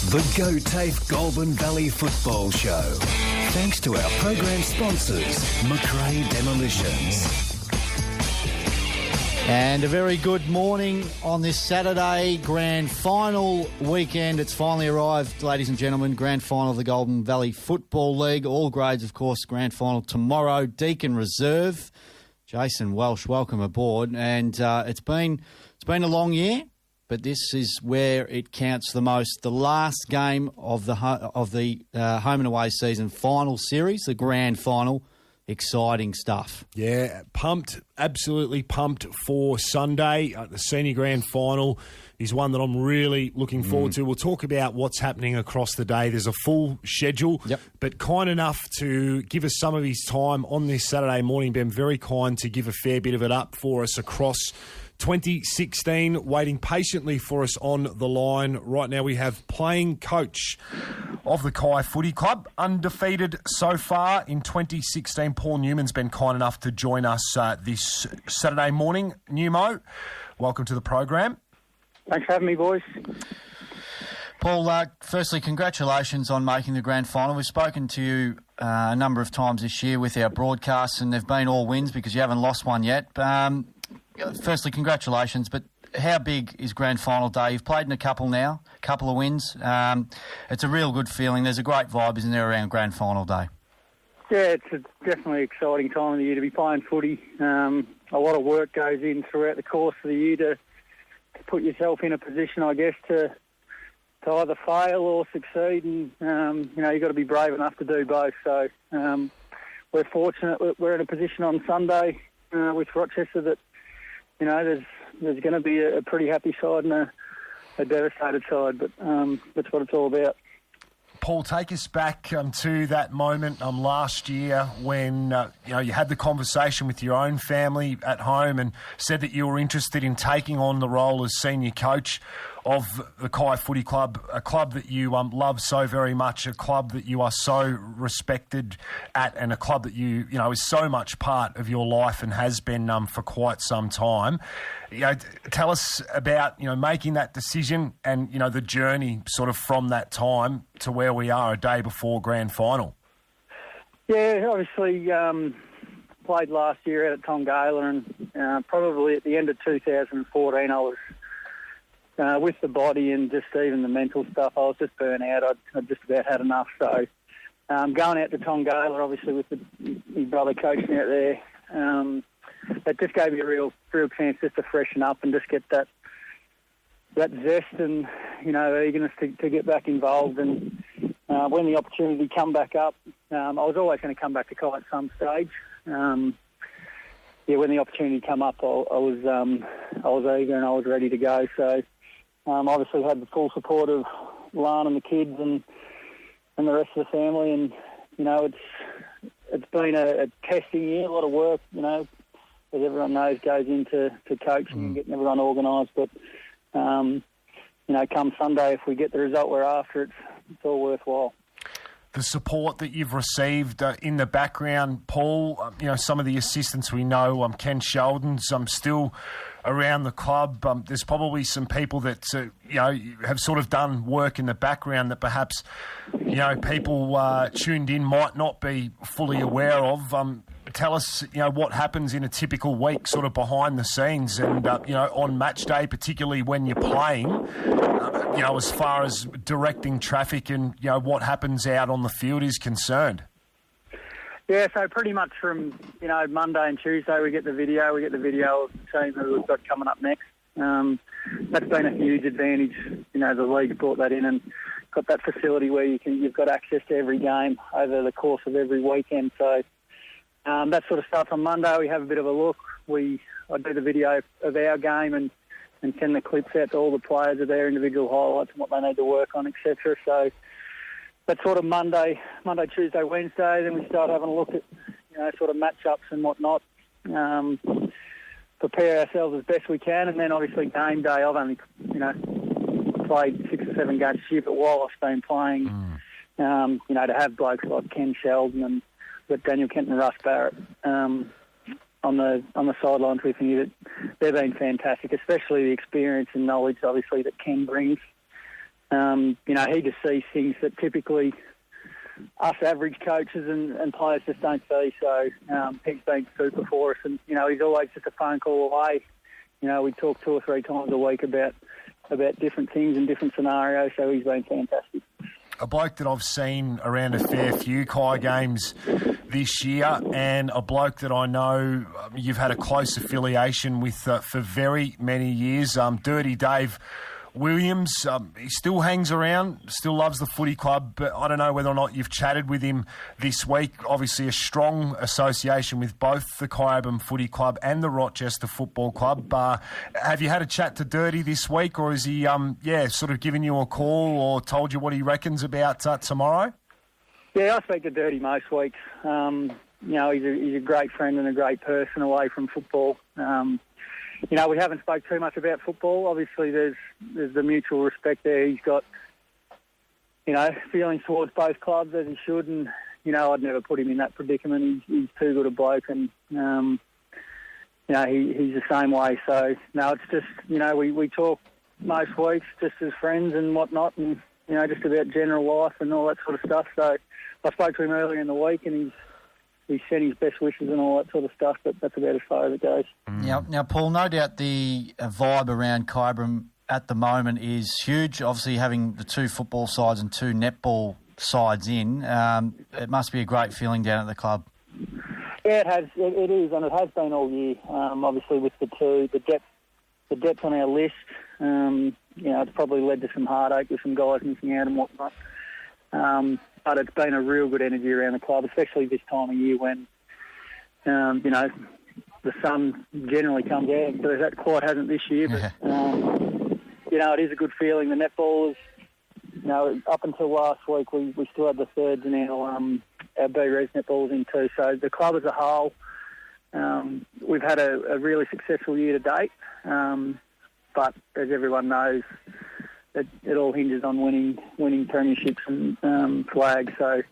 The Go TAFE Goulburn Valley Football Show. Thanks to our program sponsors, McRae Demolitions. And a very good morning on this Saturday Grand Final weekend. It's finally arrived, ladies and gentlemen. Grand Final of the Goulburn Valley Football League. All grades, of course, Grand Final tomorrow. Deakin Reserve. Jason Welsh, welcome aboard. And it's been a long year, but this is where it counts the most. The last game of the home and away season final series, the Grand Final. Exciting stuff. Yeah, pumped, absolutely pumped for Sunday. The Senior Grand Final is one that I'm really looking forward to. We'll talk about what's happening across the day. There's a full schedule, but kind enough to give us some of his time on this Saturday morning. Been very kind to give a fair bit of it up for us across 2016, waiting patiently for us on the line. Right now we have playing coach of the Kai Footy Club, undefeated so far in 2016. Paul Newman's been kind enough to join us this Saturday morning. Newmo, welcome to the program. Thanks for having me, boys. Paul, firstly, congratulations on making the Grand Final. We've spoken to you a number of times this year with our broadcasts, and they've been all wins because you haven't lost one yet. Firstly, congratulations, but how big is Grand Final day? You've played in a couple now, a couple of wins. It's a real good feeling. There's a great vibe, isn't there, around Grand Final day? Yeah, it's definitely an exciting time of the year to be playing footy. A lot of work goes in throughout the course of the year to put yourself in a position, I guess, to either fail or succeed. And, you've got to be brave enough to do both. So we're fortunate that we're in a position on Sunday with Rochester that, there's going to be a pretty happy side and a devastated side, but that's what it's all about. Paul, take us back to that moment last year when you had the conversation with your own family at home and said that you were interested in taking on the role as senior coach of the Kai Footy Club, a club that you love so very much, a club that you are so respected at, and a club that you is so much part of your life and has been for quite some time. Tell us about making that decision and the journey sort of from that time to where we are a day before Grand Final. Yeah, obviously played last year out at Tongaila, and probably at the end of 2014 I was with the body and just even the mental stuff, I was just burnt out. I'd just about had enough. So going out to Tongaila, obviously with my brother coaching out there, that just gave me a real chance just to freshen up and just get that zest and eagerness to get back involved. And when the opportunity come back up, I was always going to come back to Kai at some stage. When the opportunity come up, I was eager and I was ready to go. So obviously had the full support of Lan and the kids and the rest of the family. And it's been a testing year, a lot of work. As everyone knows, goes into coaching and getting everyone organised. But come Sunday, if we get the result we're after, it's all worthwhile. The support that you've received in the background, Paul, some of the assistants we know, Ken Sheldon's still around the club. There's probably some people that, have sort of done work in the background that perhaps, people tuned in might not be fully aware of. Tell us, what happens in a typical week sort of behind the scenes and, on match day, particularly when you're playing, as far as directing traffic and, what happens out on the field is concerned. Yeah, so pretty much from, Monday and Tuesday we get the video of the team who we've got coming up next. That's been a huge advantage. The league brought that in and got that facility where you've got access to every game over the course of every weekend. So that sort of starts on Monday. We have a bit of a look. I do the video of our game and send the clips out to all the players of their individual highlights and what they need to work on, etc. So that's sort of Monday, Tuesday, Wednesday. Then we start having a look at, sort of matchups and whatnot. Prepare ourselves as best we can. And then obviously game day, I've only, played 6 or 7 games this year, but while I've been playing, to have blokes like Ken Sheldon and Daniel Kent and Russ Barrett on the sidelines with me, that they've been fantastic, especially the experience and knowledge, obviously, that Ken brings he just sees things that typically us average coaches and players just don't see. So he's been super for us, and he's always just a phone call away. We talk 2 or 3 times a week about different things and different scenarios. So he's been fantastic. A bloke that I've seen around a fair few Kai games this year, and a bloke that I know you've had a close affiliation with for very many years, Dirty Dave Williams. He still hangs around, still loves the footy club, but I don't know whether or not you've chatted with him this week. Obviously a strong association with both the Kyabram Footy Club and the Rochester Football Club. Have you had a chat to Dirty this week, or is he sort of given you a call or told you what he reckons about tomorrow? Yeah, I speak to Dirty most weeks. He's a great friend and a great person away from football. We haven't spoke too much about football. Obviously, there's the mutual respect there. He's got, feelings towards both clubs, as he should, and, I'd never put him in that predicament. He's too good a bloke, and, he's the same way. So, no, it's just, we talk most weeks just as friends and whatnot, and, just about general life and all that sort of stuff. So I spoke to him earlier in the week, and he sent his best wishes and all that sort of stuff, but that's about as far as it goes. Now, Paul, no doubt the vibe around Kyabram at the moment is huge. Obviously, having the 2 football sides and 2 netball sides in, it must be a great feeling down at the club. Yeah, it has. It is, and it has been all year. Obviously, with the depth on our list, it's probably led to some heartache with some guys missing out and whatnot. But it's been a real good energy around the club, especially this time of year when, the sun generally comes out. But that quite hasn't this year. But, it is a good feeling. The netball is, up until last week, we still had the thirds in our B-Res netballs in too. So the club as a whole, we've had a really successful year to date. But as everyone knows, it all hinges on winning premierships and flags. So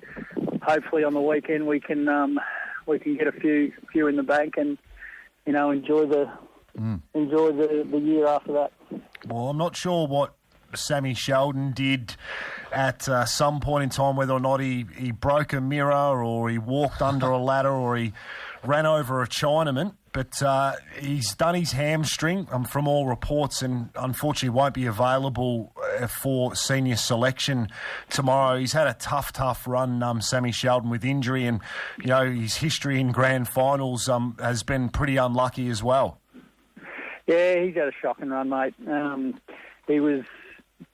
hopefully on the weekend we can get a few in the bank and enjoy the year after that. Well, I'm not sure what Sammy Sheldon did at some point in time, whether or not he broke a mirror or he walked under a ladder or he ran over a Chinaman. But he's done his hamstring from all reports, and unfortunately won't be available for senior selection tomorrow. He's had a tough run, Sammy Sheldon, with injury, and his history in grand finals has been pretty unlucky as well. Yeah, he's had a shocking run, mate. He was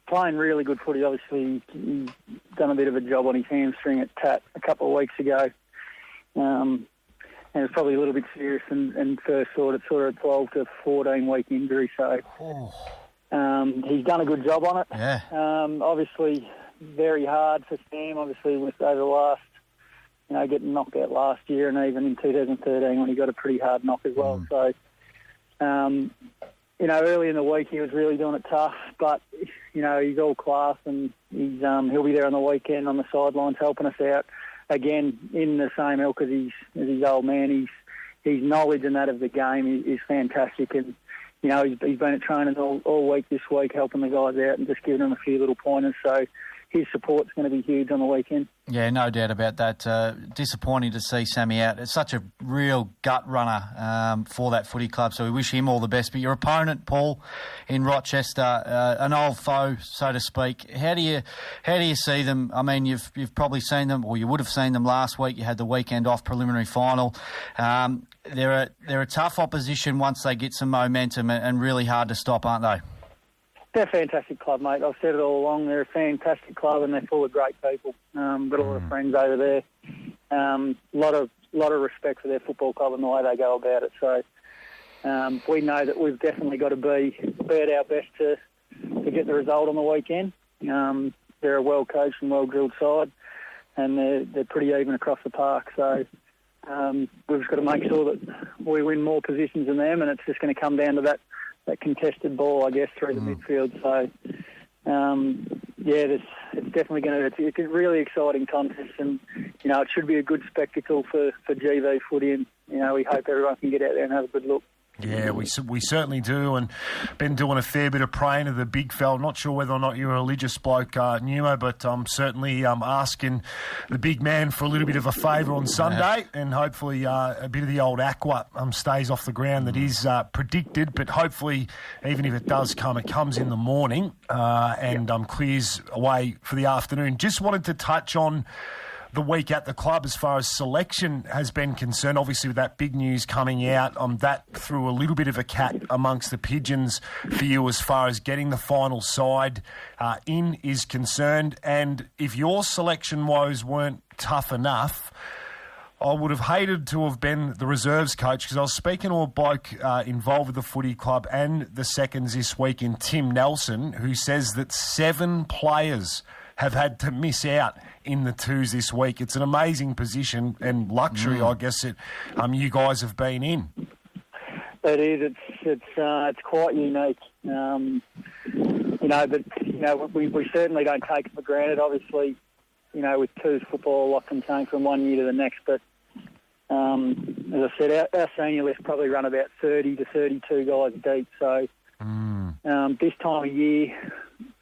playing really good footy. Obviously, he's done a bit of a job on his hamstring at TAT a couple of weeks ago. And it's probably a little bit serious and first thought it's sort of a 12 to 14-week injury. So he's done a good job on it. Yeah. Obviously, very hard for Sam, obviously, with over the last, getting knocked out last year and even in 2013 when he got a pretty hard knock as well. So, early in the week he was really doing it tough, but, he's all class and he'll be there on the weekend on the sidelines helping us out. Again, in the same ilk as his old man, his knowledge and that of the game is fantastic. And, he's been at training all week this week, helping the guys out and just giving them a few little pointers. So his support's going to be huge on the weekend. Yeah, no doubt about that. Disappointing to see Sammy out. It's such a real gut runner for that footy club, so we wish him all the best. But your opponent, Paul, in Rochester, an old foe, so to speak. How do you see them? I mean, you've probably seen them, or you would have seen them last week. You had the weekend off preliminary final. They're a tough opposition once they get some momentum and really hard to stop, aren't they? They're a fantastic club, mate. I've said it all along. They're a fantastic club and they're full of great people. Got a lot of friends over there. Lot of respect for their football club and the way they go about it. So we know that we've definitely got to be at our best to get the result on the weekend. They're a well-coached and well-drilled side, and they're pretty even across the park. So we've just got to make sure that we win more positions than them, and it's just going to come down to that contested ball, I guess, through the midfield. So, it's definitely it's a really exciting contest, and, it should be a good spectacle for GV footy, and, we hope everyone can get out there and have a good look. Yeah, we certainly do, and been doing a fair bit of praying to the big fella. Not sure whether or not you're a religious bloke, Numo, but I'm certainly asking the big man for a little bit of a favour on Sunday, and hopefully a bit of the old aqua stays off the ground that is predicted, but hopefully, even if it does come, it comes in the morning and clears away for the afternoon. Just wanted to touch on the week at the club as far as selection has been concerned. Obviously, with that big news coming out, that threw a little bit of a cat amongst the pigeons for you as far as getting the final side in is concerned. And if your selection woes weren't tough enough, I would have hated to have been the reserves coach, because I was speaking to a bloke involved with the footy club and the seconds this week in Tim Nelson, who says that 7 players have had to miss out in the twos this week. It's an amazing position and luxury, I guess, that you guys have been in. It is. It's quite unique. But we certainly don't take it for granted. Obviously, with twos football, a lot can change from one year to the next. But as I said, our senior list probably run about 30 to 32 guys deep. So this time of year,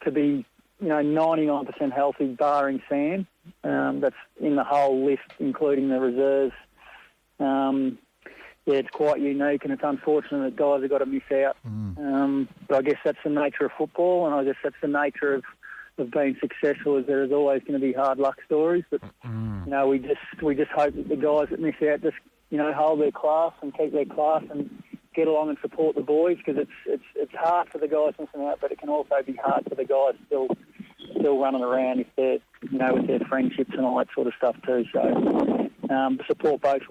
to be 99% healthy, barring Sam, that's in the whole list, including the reserves. It's quite unique, and it's unfortunate that guys have got to miss out. But I guess that's the nature of football, and I guess that's the nature of being successful, is there is always going to be hard luck stories. But we just hope that the guys that miss out just hold their class and keep their class and get along and support the boys, because it's hard for the guys missing out, but it can also be hard for the guys still running around if they're with their friendships and all that sort of stuff too. So support both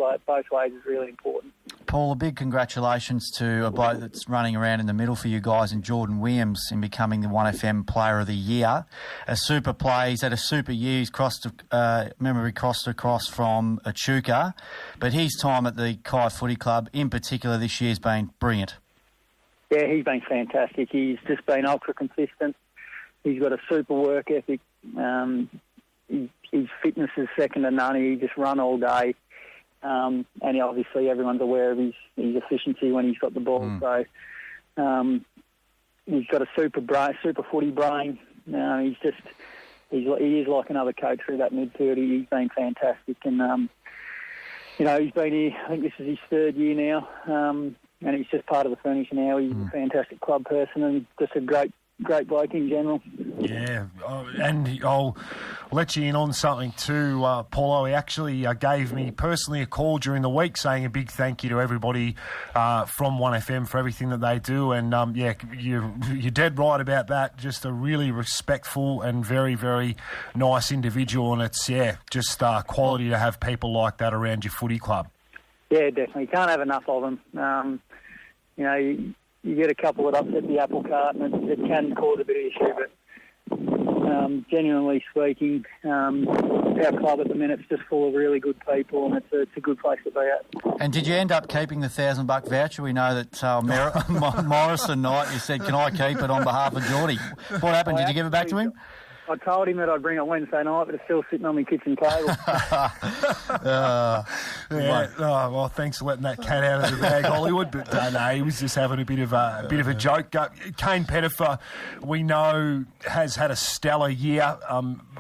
ways is really important. Paul, a big congratulations to a bloke that's running around in the middle for you guys, and Jordan Williams, in becoming the 1FM Player of the Year. A super play. He's had a super year. He's crossed across from Echuca, but his time at the Kai Footy Club in particular this year has been brilliant. Yeah, he's been fantastic. He's just been ultra consistent. He's got a super work ethic. His fitness is second to none. He just run all day. And obviously everyone's aware of his efficiency when he's got the ball. So he's got a super footy brain. He is like another coach through that midfield. He's been fantastic. And, he's been here, I think this is his 3rd year now. And he's just part of the furniture now. He's a fantastic club person and just a great bloke in general. Yeah, and I'll let you in on something too, Paulo. He actually gave me personally a call during the week saying a big thank you to everybody from 1FM for everything that they do. And, you're dead right about that. Just a really respectful and very, very nice individual. And it's, just quality to have people like that around your footy club. Yeah, definitely. Can't have enough of them. You get a couple that upset the apple cart, and it can cause a bit of issue. But genuinely speaking, our club at the minute's just full of really good people, and it's a good place to be at. And did you end up keeping the $1,000 voucher? We know that Morrison Knight, you said, can I keep it on behalf of Geordie? What happened? Did you give it back to him? I told him that I'd bring it Wednesday night, but it's still sitting on my kitchen table. Well, thanks for letting that cat out of the bag, Hollywood. But no, he was just having a bit of a joke. Kane Pettifer, we know, has had a stellar year.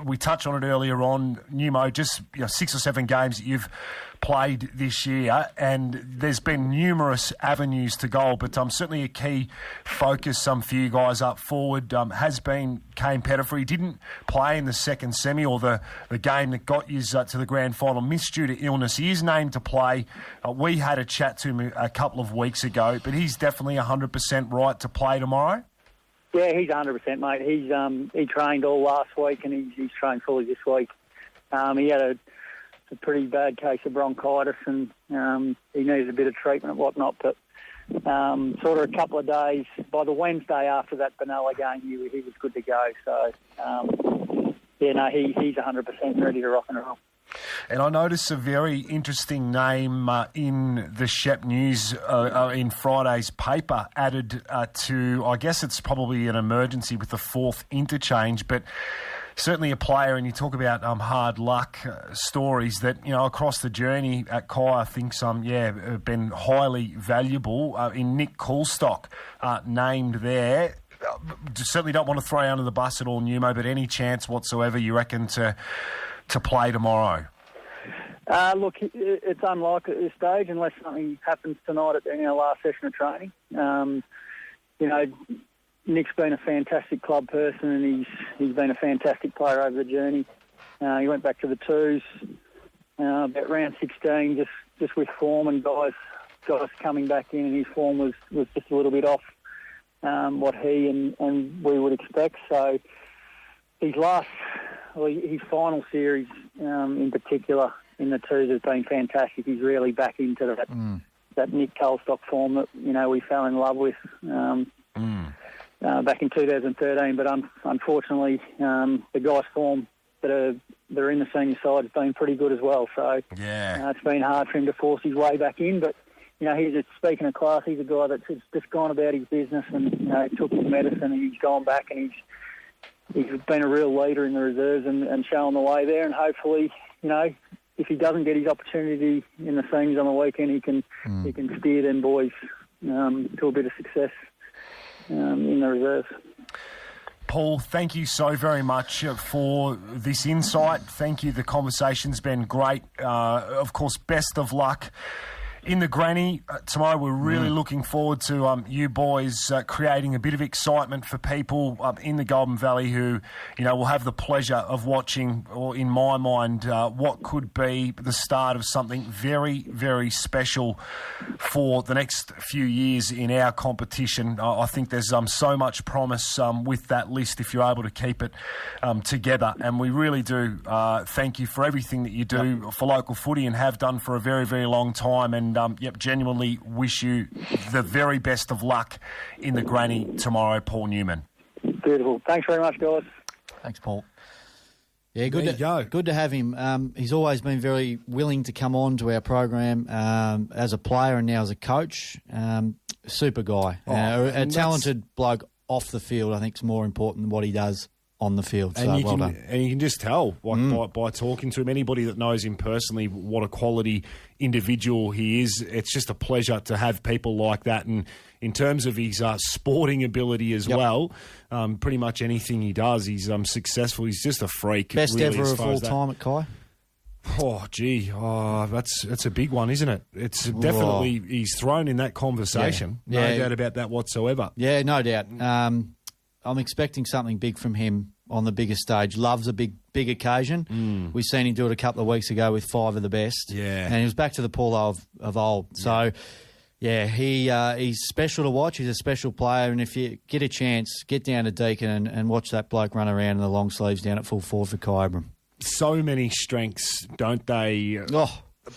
We touched on it earlier on. Numo, just 6 or 7 games that you've played this year, and there's been numerous avenues to goal, but certainly a key focus for you guys up forward has been Kane Pettifer. He didn't play in the second semi or the game that got you to the grand final, missed due to illness. He is named to play. We had a chat to him a couple of weeks ago, but he's definitely 100% right to play tomorrow. Yeah, he's 100%, mate. He trained all last week, and he's trained fully this week. He had a pretty bad case of bronchitis, and he needed a bit of treatment and whatnot, but sort of a couple of days, by the Wednesday after that Benalla game, he was good to go. So, he's 100% ready to rock and roll. And I noticed a very interesting name in the Shep News in Friday's paper added to, I guess it's probably an emergency with the 4th interchange, but certainly a player, and you talk about hard luck stories that, across the journey at Kai, I think have been highly valuable. In Nick Coulstock, named there. Certainly don't want to throw you under the bus at all, Numo, but any chance whatsoever you reckon to play tomorrow? Look, it's unlikely at this stage unless something happens tonight in our last session of training. Nick's been a fantastic club person, and he's been a fantastic player over the journey. He went back to the twos about round 16, just with form, and guys coming back in, and his form was just a little bit off what he and we would expect. So his final series in particular in the twos has been fantastic. He's really back into that Nick Coulstock form that we fell in love with back in 2013. But unfortunately, the guy's form that are in the senior side has been pretty good as well. So it's been hard for him to force his way back in. But he's speaking of class. He's a guy that's just gone about his business and took his medicine, and he's gone back and he's been a real leader in the reserves and showing the way there. And hopefully, if he doesn't get his opportunity in the seniors on the weekend, he can steer them boys to a bit of success in the reserves. Paul, thank you so very much for this insight. Thank you. The conversation's been great. Of course, best of luck in the granny tomorrow. We're really looking forward to you boys creating a bit of excitement for people in the Goulburn Valley who, will have the pleasure of watching, or in my mind, what could be the start of something very, very special for the next few years in our competition. I think there's so much promise with that list if you're able to keep it together. And we really do thank you for everything that you do for local footy and have done for a very, very long time. And genuinely wish you the very best of luck in the granny tomorrow, Paul Newman. Beautiful. Thanks very much, guys. Thanks, Paul. Yeah, good to have him. He's always been very willing to come on to our program as a player and now as a coach. Super guy. A talented bloke off the field, I think, is more important than what he does on the field. So well done. And you can just tell by talking to him, anybody that knows him personally, what a quality individual he is. It's just a pleasure to have people like that. And in terms of his sporting ability as well, pretty much anything he does, he's successful. He's just a freak. Best really, ever of all time at Kai? Oh, gee. That's a big one, isn't it? It's definitely, he's thrown in that conversation. No doubt about that whatsoever. Yeah, no doubt. I'm expecting something big from him on the bigger stage. Loves a big occasion. We've seen him do it a couple of weeks ago with 5 of the best. Yeah. And he was back to the Paul of old. So, he's special to watch. He's a special player. And if you get a chance, get down to Deakin and watch that bloke run around in the long sleeves down at full forward for Kyabram. So many strengths, don't they?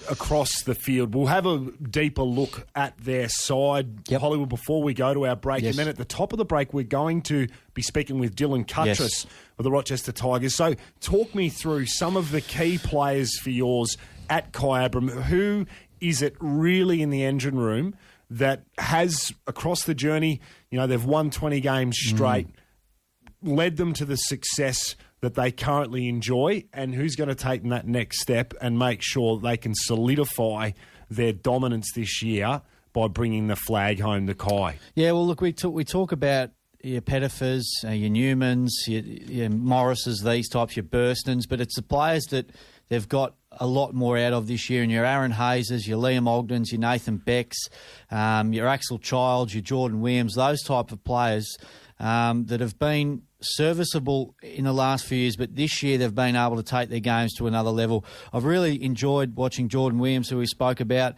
Across the field. We'll have a deeper look at their side, Hollywood, before we go to our break. Yes. And then at the top of the break, we're going to be speaking with Dylan Cuttress of the Rochester Tigers. So talk me through some of the key players for yours at Kyabram. Who is it really in the engine room that has, across the journey, they've won 20 games straight, led them to the success that they currently enjoy, and who's going to take them that next step and make sure they can solidify their dominance this year by bringing the flag home to Kai? Yeah, well, look, we talk about your Pettifers, your Newmans, your Morrises, these types, your Burstons, but it's the players that they've got a lot more out of this year, and your Aaron Hazes, your Liam Ogdens, your Nathan Becks, your Axel Childs, your Jordan Williams, those type of players that have been serviceable in the last few years, but this year they've been able to take their games to another level. I've really enjoyed watching Jordan Williams, who we spoke about.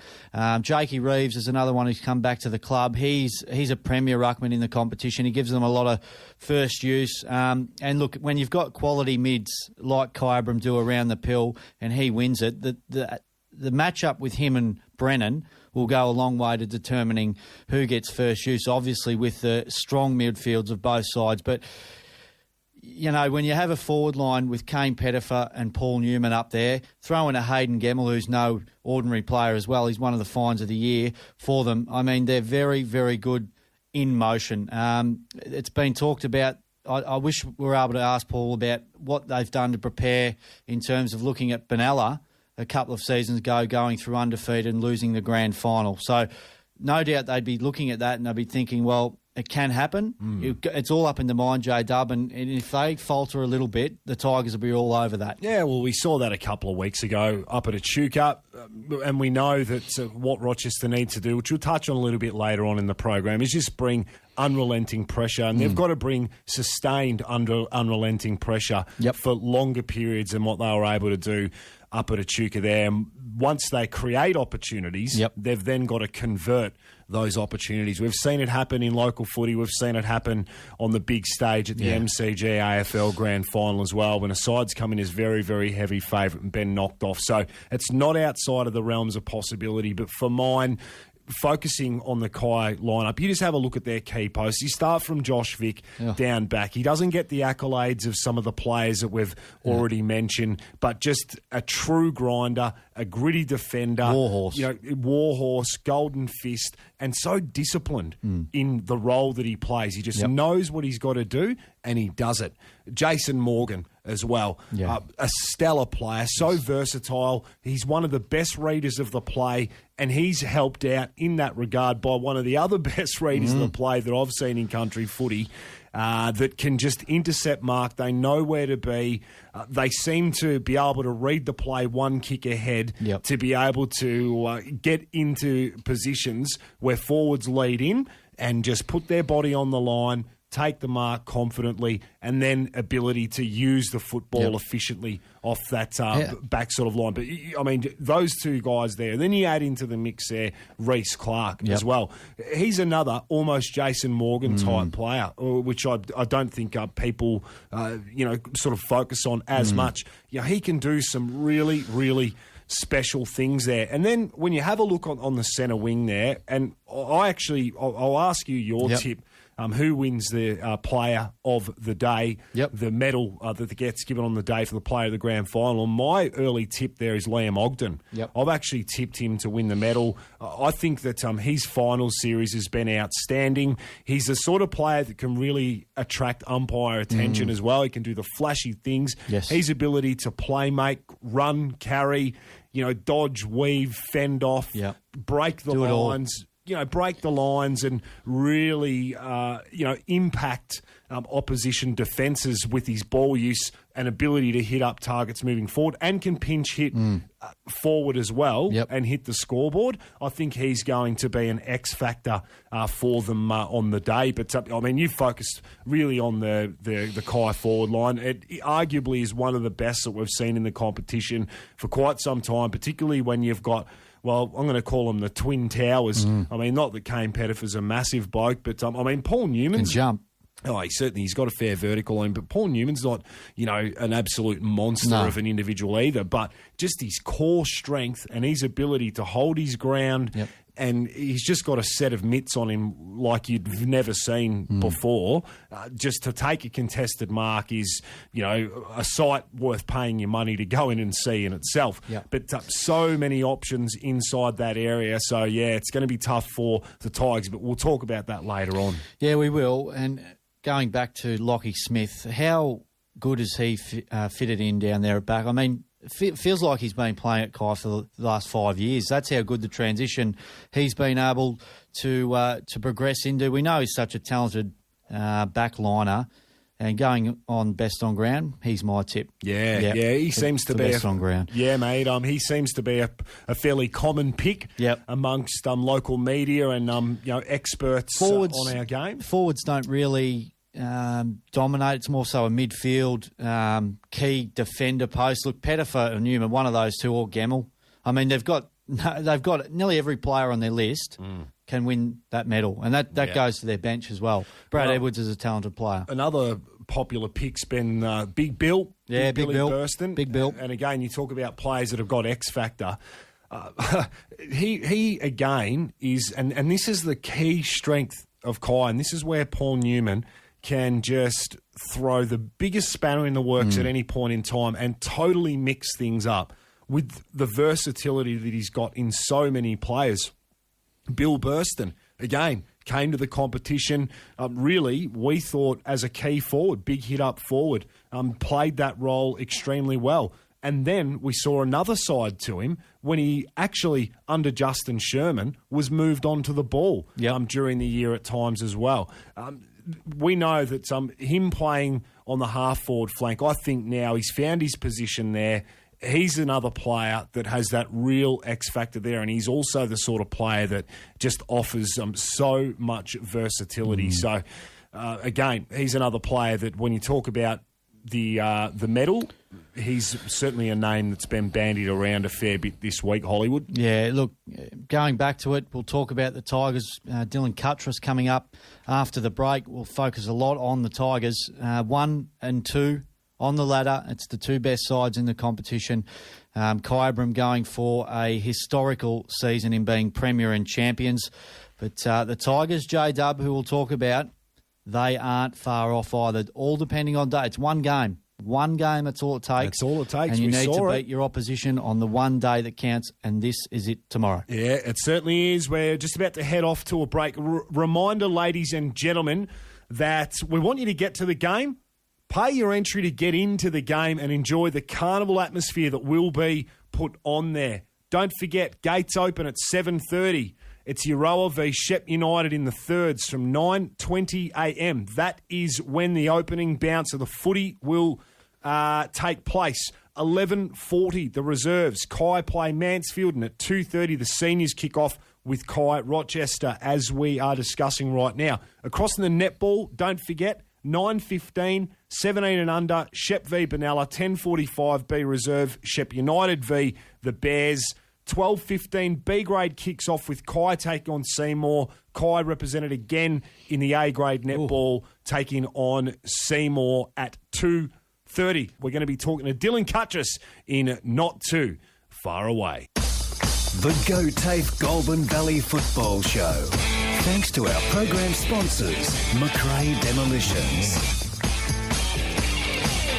Jakey Reeves is another one who's come back to the club. He's a premier ruckman in the competition. He gives them a lot of first use. And look, when you've got quality mids like Kyabram do around the pill and he wins it, the matchup with him and Brennan will go a long way to determining who gets first use, obviously with the strong midfields of both sides. But when you have a forward line with Kane Pettifer and Paul Newman up there, throw in a Hayden Gemmell, who's no ordinary player as well. He's one of the finds of the year for them. I mean, they're very, very good in motion. It's been talked about I wish we were able to ask Paul about what they've done to prepare in terms of looking at Benalla a couple of seasons ago, going through undefeated and losing the grand final. So no doubt they'd be looking at that and they'd be thinking, well, it can happen. It's all up in the mind, J-Dub, and if they falter a little bit, the Tigers will be all over that. Yeah, well, we saw that a couple of weeks ago up at Echuca, and we know that what Rochester needs to do, which we'll touch on a little bit later on in the program, is just bring unrelenting pressure, and they've got to bring sustained unrelenting pressure for longer periods than what they were able to do up at Echuca there. And once they create opportunities, they've then got to convert those opportunities. We've seen it happen in local footy. We've seen it happen on the big stage at the MCG AFL Grand Final as well, when a side's come in as very, very heavy favourite and been knocked off. So it's not outside of the realms of possibility. But for mine, focusing on the Kai lineup, you just have a look at their key posts. You start from Josh Vick down back. He doesn't get the accolades of some of the players that we've already mentioned, but just a true grinder, a gritty defender, warhorse, golden fist, and so disciplined in the role that he plays. He just knows what he's got to do, and he does it. Jason Morgan as well, a stellar player, so versatile. He's one of the best readers of the play, and he's helped out in that regard by one of the other best readers of the play that I've seen in country footy, that can just intercept mark. They know where to be. They seem to be able to read the play one kick ahead to be able to get into positions where forwards lead in and just put their body on the line, take the mark confidently, and then ability to use the football efficiently off that back sort of line. But, I mean, those two guys there. And then you add into the mix there Reece Clark as well. He's another almost Jason Morgan type player, which I don't think people, sort of focus on as much. He can do some really, really special things there. And then when you have a look on the centre wing there, and I'll ask you your tip. Who wins the player of the day, the medal that gets given on the day for the player of the grand final. My early tip there is Liam Ogden. I've actually tipped him to win the medal. I think that his final series has been outstanding. He's the sort of player that can really attract umpire attention as well. He can do the flashy things. His ability to play, make, run, carry, dodge, weave, fend off, break the lines. Break the lines and really, impact opposition defences with his ball use and ability to hit up targets moving forward, and can pinch hit forward as well and hit the scoreboard. I think he's going to be an X factor for them on the day. But, you focused really on the Kai forward line. It arguably is one of the best that we've seen in the competition for quite some time, particularly when you've got, well, I'm going to call them the Twin Towers. Not that Kane Pettifer's a massive bloke, but, Paul Newman's... Can jump. Oh, he's got a fair vertical on him, but Paul Newman's not, an absolute monster of an individual either, but just his core strength and his ability to hold his ground, and he's just got a set of mitts on him like you've never seen before. Just to take a contested mark is, a sight worth paying your money to go in and see in itself. But so many options inside that area. So, it's going to be tough for the Tigers, but we'll talk about that later on. Yeah, we will. And going back to Lockie Smith, how good has he fitted in down there at back? It feels like he's been playing at Kai for the last 5 years. That's how good the transition he's been able to progress into. We know he's such a talented back liner, and going on best on ground, he's my tip. He seems to be best on ground. Yeah, mate. He seems to be a fairly common pick amongst local media and experts on our game. Forwards don't really dominate. It's more so a midfield key defender post. Look, Pettifer and Newman, one of those two, or Gemmell. They've got nearly every player on their list can win that medal, and that goes to their bench as well. Brad Edwards is a talented player. Another popular pick's been Big Bill. Big Bill. Burston. Big Bill. And again, you talk about players that have got X factor. He again is, and this is the key strength of Kai, and this is where Paul Newman can just throw the biggest spanner in the works at any point in time and totally mix things up with the versatility that he's got in so many players. Bill Burston, again, came to the competition. Really, we thought as a key forward, big hit up forward, played that role extremely well. And then we saw another side to him when he actually, under Justin Sherman, was moved on to the ball during the year at times as well. We know that him playing on the half-forward flank, I think now he's found his position there. He's another player that has that real X factor there, and he's also the sort of player that just offers so much versatility. So, again, he's another player that when you talk about the medal, he's certainly a name that's been bandied around a fair bit this week, Hollywood. Yeah, look, going back to it, we'll talk about the Tigers. Dylan Cuttress coming up after the break. We'll focus a lot on the Tigers. 1 and 2 on the ladder. It's the two best sides in the competition. Kyabram going for a historical season in being Premier and champions. But the Tigers, J-Dub, who we'll talk about, they aren't far off either. All depending on day. It's one game. One game, that's all it takes. That's all it takes. And you need to beat your opposition on the one day that counts, and this is it tomorrow. Yeah, it certainly is. We're just about to head off to a break. Reminder, ladies and gentlemen, that we want you to get to the game. Pay your entry to get into the game and enjoy the carnival atmosphere that will be put on there. Don't forget, gates open at 7:30. It's Euroa v Shep United in the thirds from 9:20 a.m. That is when the opening bounce of the footy will take place. 11:40, the reserves. Kai play Mansfield, and at 2:30, the seniors kick off with Kai Rochester, as we are discussing right now. Across in the netball, don't forget, 9:15, 17 and under, Shep v Benalla, 10:45, B Reserve, Shep United v the Bears. 12:15, B-grade kicks off with Kai taking on Seymour. Kai represented again in the A-grade netball, taking on Seymour at 2:30. We're going to be talking to Dylan Cuttress in not too far away. The Go TAFE Goulburn Valley Football Show. Thanks to our program sponsors, McRae Demolitions.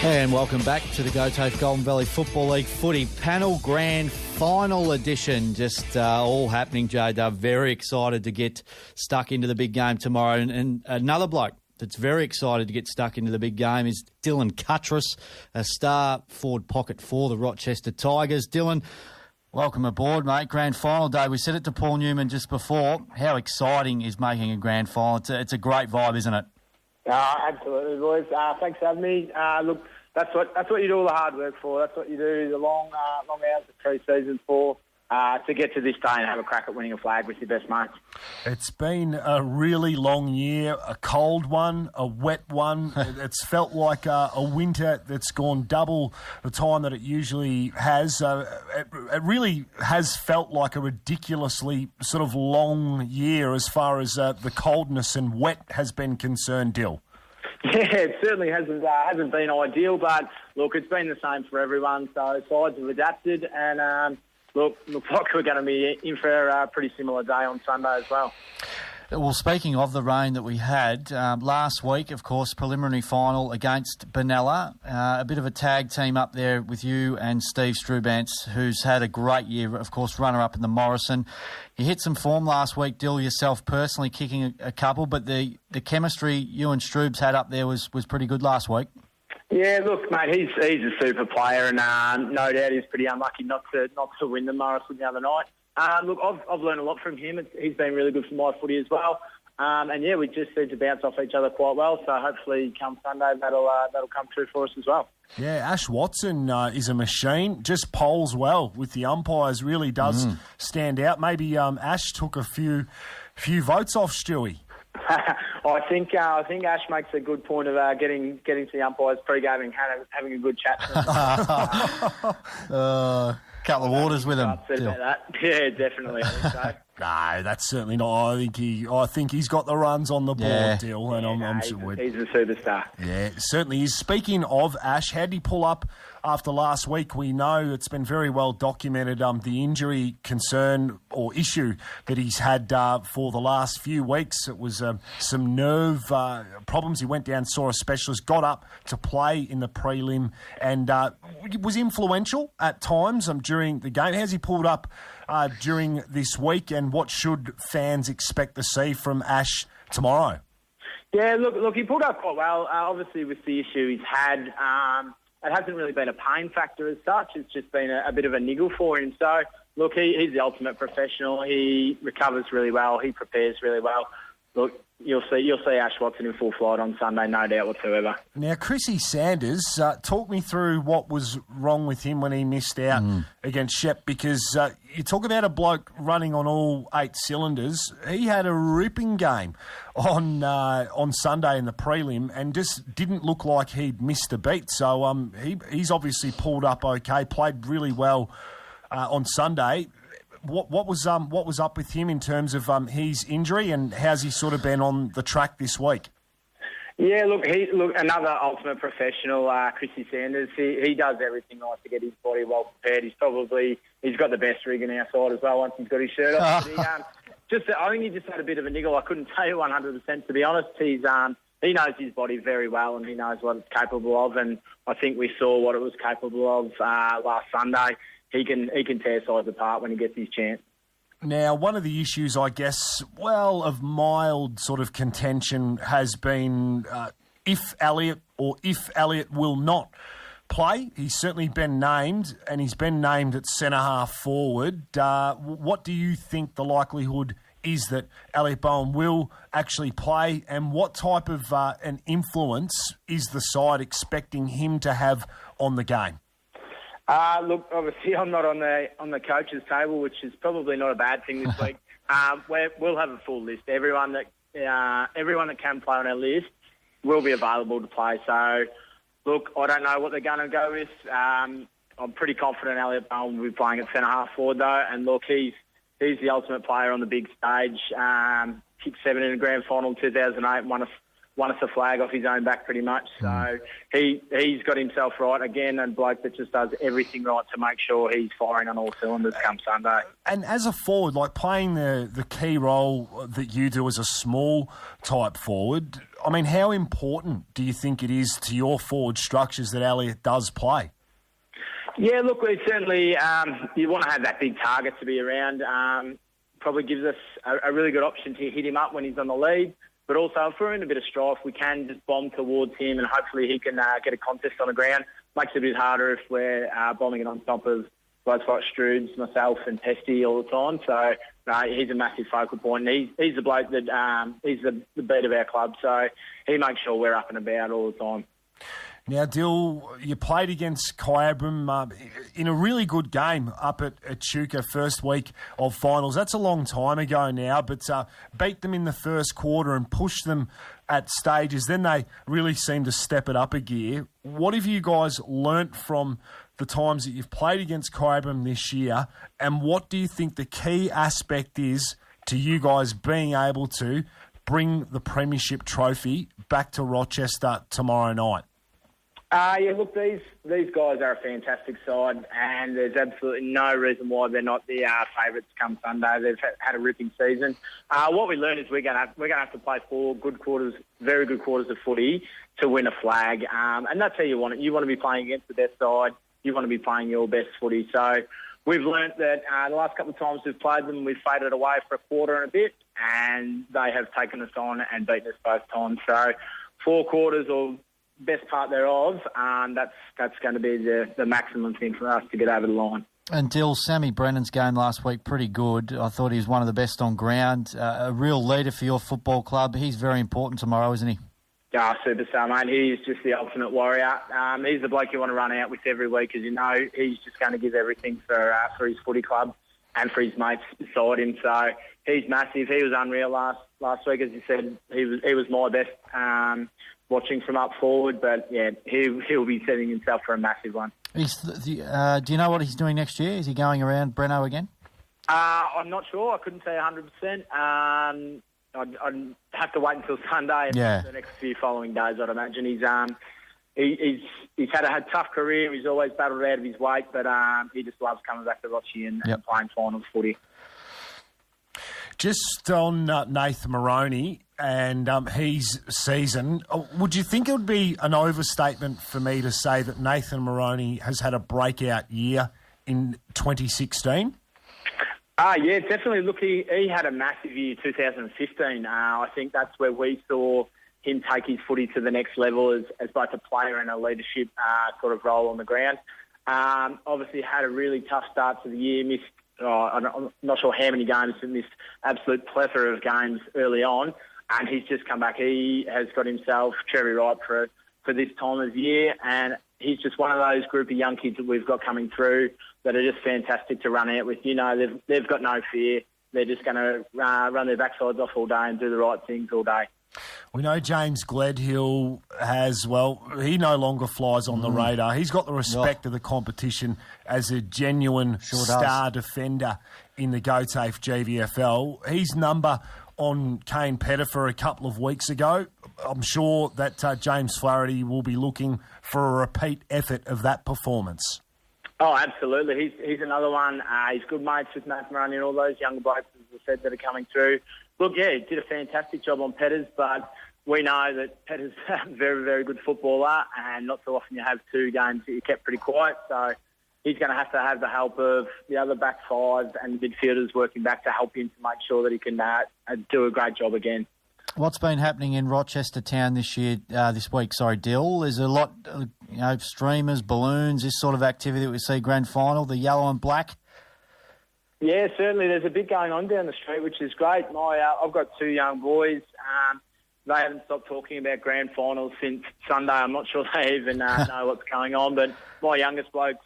And welcome back to the Go TAFE Goulburn Valley Football League Footy Panel Grand Final edition. Just all happening, J-Dub. Very excited to get stuck into the big game tomorrow. And another bloke that's very excited to get stuck into the big game is Dylan Cuttress, a star forward pocket for the Rochester Tigers. Dylan, welcome aboard, mate. Grand Final day. We said it to Paul Newman just before. How exciting is making a grand final? It's a great vibe, isn't it? Absolutely, boys. Thanks for having me. Look, that's what you do all the hard work for. That's what you do the long hours of pre-season for, to get to this day and have a crack at winning a flag with your best mates. It's been a really long year, a cold one, a wet one. It's felt like a winter that's gone double the time that it usually has. It really has felt like a ridiculously sort of long year as far as the coldness and wet has been concerned, Dill. Yeah, it certainly hasn't been ideal, but look, it's been the same for everyone. So sides have adapted, and looks like we're going to be in for a pretty similar day on Sunday as well. Well, speaking of the rain that we had last week, of course, preliminary final against Benalla, a bit of a tag team up there with you and Steve Strubantz, who's had a great year, of course, runner-up in the Morrison. You hit some form last week, Dill, yourself personally kicking a couple, but the chemistry you and Strubs had up there was pretty good last week. Yeah, look, mate, he's a super player, and no doubt he's pretty unlucky not to win the Morrison the other night. Look, I've learned a lot from him. He's been really good for my footy as well. And yeah, we just seem to bounce off each other quite well. So hopefully, come Sunday, that'll come true for us as well. Yeah, Ash Watson is a machine. Just polls well with the umpires. Really does stand out. Maybe Ash took a few votes off Stewie. I think Ash makes a good point of getting to the umpires pre-game and having a good chat. Couple of waters with him. Upset about that. Yeah, definitely. I think so. No, that's certainly not. I think he's got the runs on the board, Dill, and I'm sure he's a superstar. Yeah, certainly is. Speaking of Ash, how did he pull up after last week? We know it's been very well documented, the injury concern or issue that he's had for the last few weeks. It was some nerve problems. He went down, saw a specialist, got up to play in the prelim, and was influential at times during during the game. How's he pulled up during this week, and what should fans expect to see from Ash tomorrow? Yeah, look, he pulled up quite well. Obviously, with the issue he's had, it hasn't really been a pain factor as such. It's just been a bit of a niggle for him. So, look, he's the ultimate professional. He recovers really well. He prepares really well. Look, you'll see Ash Watson in full flight on Sunday, no doubt whatsoever. Now, Chrissy Sanders, talk me through what was wrong with him when he missed out against Shep, because you talk about a bloke running on all 8 cylinders. He had a ripping game on Sunday in the prelim and just didn't look like he'd missed a beat. So he's obviously pulled up okay, played really well on Sunday. What was up with him in terms of his injury, and how's he sort of been on the track this week? Yeah, look, another ultimate professional, Chrissy Sanders. He does everything right to get his body well prepared. He's got the best rig in our side as well once he's got his shirt off. I think he just had a bit of a niggle. I couldn't tell you 100%, to be honest. He knows his body very well, and he knows what it's capable of, and I think we saw what it was capable of last Sunday. He can tear sides apart when he gets his chance. Now, one of the issues, I guess, of mild sort of contention has been if Elliott will not play. He's certainly been named, and he's been named at centre-half forward. What do you think the likelihood is that Elliott Bowen will actually play, and what type of an influence is the side expecting him to have on the game? Look, obviously, I'm not on the coach's table, which is probably not a bad thing this week. We'll have a full list. Everyone that can play on our list will be available to play. So, look, I don't know what they're going to go with. I'm pretty confident Elliott Bowen will be playing at centre half forward though. And look, he's the ultimate player on the big stage. Kicked 7 in a grand final in 2008, won us a flag off his own back pretty much. So he's got himself right. Again, a bloke that just does everything right to make sure he's firing on all cylinders come Sunday. And as a forward, like playing the key role that you do as a small type forward, I mean, how important do you think it is to your forward structures that Elliott does play? Yeah, look, it certainly, you want to have that big target to be around. Probably gives us a really good option to hit him up when he's on the lead. But also, if we're in a bit of strife, we can just bomb towards him and hopefully he can get a contest on the ground. Makes it a bit harder if we're bombing it on top of blokes like Strudes, myself and Pesty all the time. So he's a massive focal point. He's the bloke that he's the beat of our club. So he makes sure we're up and about all the time. Now, Dill, you played against Kyabram in a really good game up at Echuca, first week of finals. That's a long time ago now, but beat them in the first quarter and pushed them at stages. Then they really seemed to step it up a gear. What have you guys learnt from the times that you've played against Kyabram this year, and what do you think the key aspect is to you guys being able to bring the premiership trophy back to Rochester tomorrow night? Yeah, look, these guys are a fantastic side, and there's absolutely no reason why they're not the favourites come Sunday. They've had a ripping season. What we learned is we're going to have to play 4 good quarters, very good quarters of footy to win a flag, and that's how you want it. You want to be playing against the best side. You want to be playing your best footy. So we've learnt that the last couple of times we've played them, we've faded away for a quarter and a bit, and they have taken us on and beaten us both times. So 4 quarters or best part thereof, that's going to be the maximum thing for us to get over the line. And Dill, Sammy Brennan's game last week, pretty good. I thought he was one of the best on ground. A real leader for your football club. He's very important tomorrow, isn't he? Yeah, superstar, mate. He's just the ultimate warrior. He's the bloke you want to run out with every week, as you know. He's just going to give everything for his footy club and for his mates beside him. So he's massive. He was unreal last week, as you said. He was my best watching from up forward, but yeah, he'll be setting himself for a massive one. Do you know what he's doing next year? Is he going around Breno again? I'm not sure. I couldn't say 100%. I'd have to wait until Sunday and the next few following days, I'd imagine. He's had a tough career. He's always battled out of his weight, but he just loves coming back to Rochester and playing finals footy. Just on Nathan Moroney and his season, would you think it would be an overstatement for me to say that Nathan Moroney has had a breakout year in 2016? Yeah, definitely. Look, he had a massive year 2015. I think that's where we saw him take his footy to the next level as both a player and a leadership sort of role on the ground. Obviously had a really tough start to the year, I'm not sure how many games, but missed absolute plethora of games early on, and he's just come back. He has got himself cherry ripe for this time of year, and he's just one of those group of young kids that we've got coming through that are just fantastic to run out with. You know, they've got no fear. They're just going to run their backsides off all day and do the right things all day. We know James Gledhill has, he no longer flies on the radar. He's got the respect of the competition as a genuine star defender in the GoTafe GVFL. His number on Kane Pettifer a couple of weeks ago, I'm sure that James Flaherty will be looking for a repeat effort of that performance. Oh, absolutely. He's another one. He's good mates with Matt Moroney and all those young blokes, as I said, that are coming through. Look, yeah, he did a fantastic job on Petters, but we know that Petters is a very, very good footballer, and not so often you have two games that you kept pretty quiet. So he's going to have the help of the other back five and the midfielders working back to help him to make sure that he can do a great job again. What's been happening in Rochester Town this week, Dill? There's a lot, streamers, balloons, this sort of activity that we see grand final, the yellow and black. Yeah, certainly. There's a bit going on down the street, which is great. I've got two young boys. They haven't stopped talking about grand finals since Sunday. I'm not sure they even know what's going on, but my youngest bloke's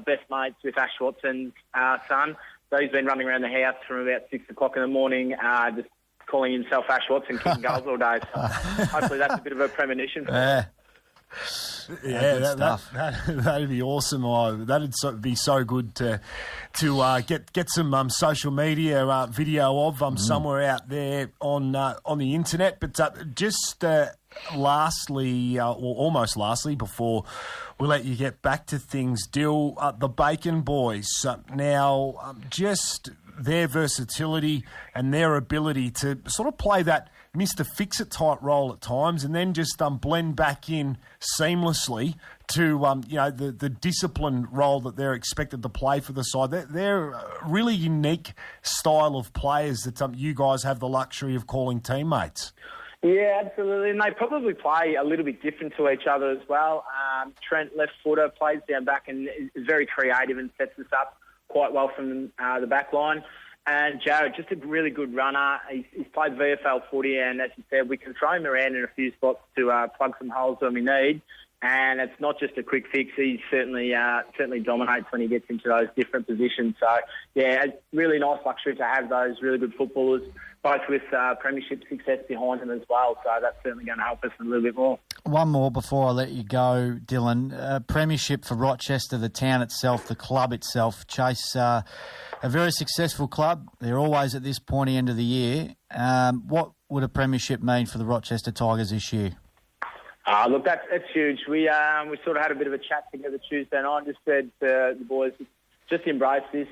best mates with Ash Watson's son. So he's been running around the house from about 6 o'clock in the morning, just calling himself Ash Watson, kicking goals all day. So hopefully that's a bit of a premonition for him. Yeah, that'd be awesome. That'd be so good to get some social media video of somewhere out there on the internet. But just lastly, or almost lastly, before we let you get back to things, Dill, the Bacon Boys. Just their versatility and their ability to sort of play that Mr. Fix-It type role at times, and then just blend back in seamlessly to the disciplined role that they're expected to play for the side. They're a really unique style of players that you guys have the luxury of calling teammates. Yeah, absolutely, and they probably play a little bit different to each other as well. Trent, left footer, plays down back and is very creative and sets us up quite well from the back line. And Jared, just a really good runner. He's played VFL footy, and as you said, we can throw him around in a few spots to plug some holes when we need. And it's not just a quick fix. He certainly dominates when he gets into those different positions. So, yeah, it's really nice luxury to have those really good footballers, both with premiership success behind them as well. So that's certainly going to help us a little bit more. One more before I let you go, Dylan. Premiership for Rochester, the town itself, the club itself. Chase, a very successful club. They're always at this pointy end of the year. What would a premiership mean for the Rochester Tigers this year? Look, that's huge. We sort of had a bit of a chat together Tuesday night. Just said to the boys, just embrace this.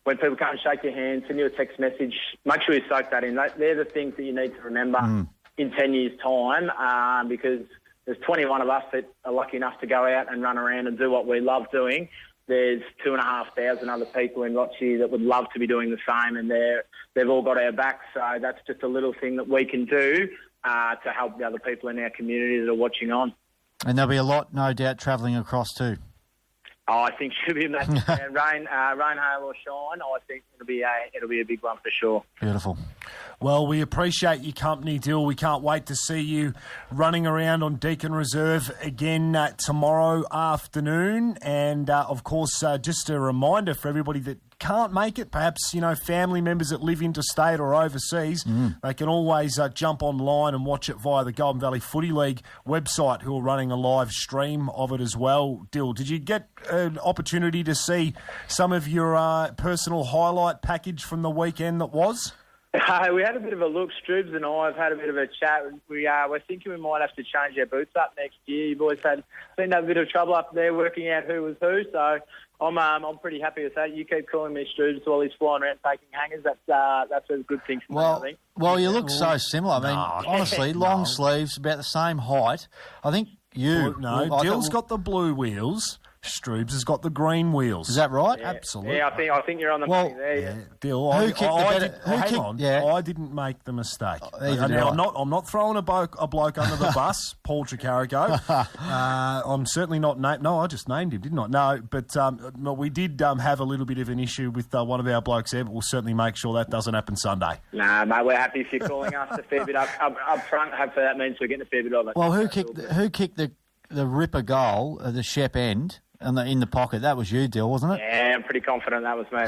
When people come and shake your hand, send you a text message, make sure you soak that in. They're the things that you need to remember in 10 years' time, because there's 21 of us that are lucky enough to go out and run around and do what we love doing. There's 2,500 other people in Rochester that would love to be doing the same, and they've all got our backs. So that's just a little thing that we can do to help the other people in our community that are watching on. And there'll be a lot, no doubt, travelling across too. I think she'll be a massive fan. Rain, hail or shine, I think it'll be a big one for sure. Beautiful. Well, we appreciate your company, Dill. We can't wait to see you running around on Deakin Reserve again tomorrow afternoon. And, of course, just a reminder for everybody that can't make it, perhaps, family members that live interstate or overseas, they can always jump online and watch it via the Goulburn Valley Footy League website, who are running a live stream of it as well. Dill, did you get an opportunity to see some of your personal highlight package from the weekend that was? We had a bit of a look. Stroobs and I have had a bit of a chat. We're thinking we might have to change our boots up next year. You boys seemed to have a bit of trouble up there working out who was who, so I'm pretty happy with that. You keep calling me Stroobs while he's flying around taking hangers. That's a good thing for me, I think. Well, you look so similar. I mean, honestly, long sleeves, about the same height. I think you... Dill's got the blue wheels. Stroobs has got the green wheels. Is that right? Yeah. Absolutely. Yeah, I think you're on the money there. Yeah. Dill, Who kicked the better? hang on. Yeah. I didn't make the mistake. Either did Now, I. I'm not throwing a bloke under the bus, Paul Tricarico. I'm certainly not named. No, I just named him, didn't I? No, but we did have a little bit of an issue with one of our blokes there, but we'll certainly make sure that doesn't happen Sunday. Nah, mate, we're happy if you're calling us a fair bit up front. Hopefully that means we're getting a fair bit of it. Well, who kicked the ripper goal at the Shep end in the pocket? That was you, Dill, wasn't it? Yeah, I'm pretty confident that was me.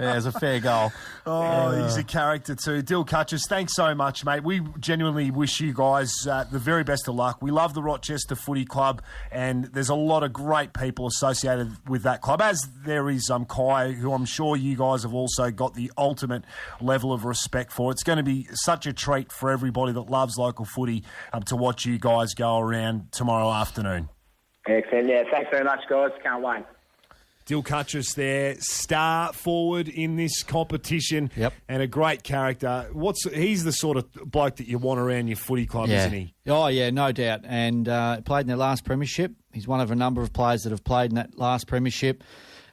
Yeah, it was a fair goal. Oh, he's a character too. Dill Cutchers, thanks so much, mate. We genuinely wish you guys the very best of luck. We love the Rochester Footy Club, and there's a lot of great people associated with that club, as there is Kai, who I'm sure you guys have also got the ultimate level of respect for. It's going to be such a treat for everybody that loves local footy to watch you guys go around tomorrow afternoon. Excellent. Yeah, thanks very much, guys. Can't wait. Dill Cutchers there, star forward in this competition. Yep. And a great character. He's the sort of bloke that you want around your footy club, isn't he? Oh, yeah, no doubt. And played in their last premiership. He's one of a number of players that have played in that last premiership.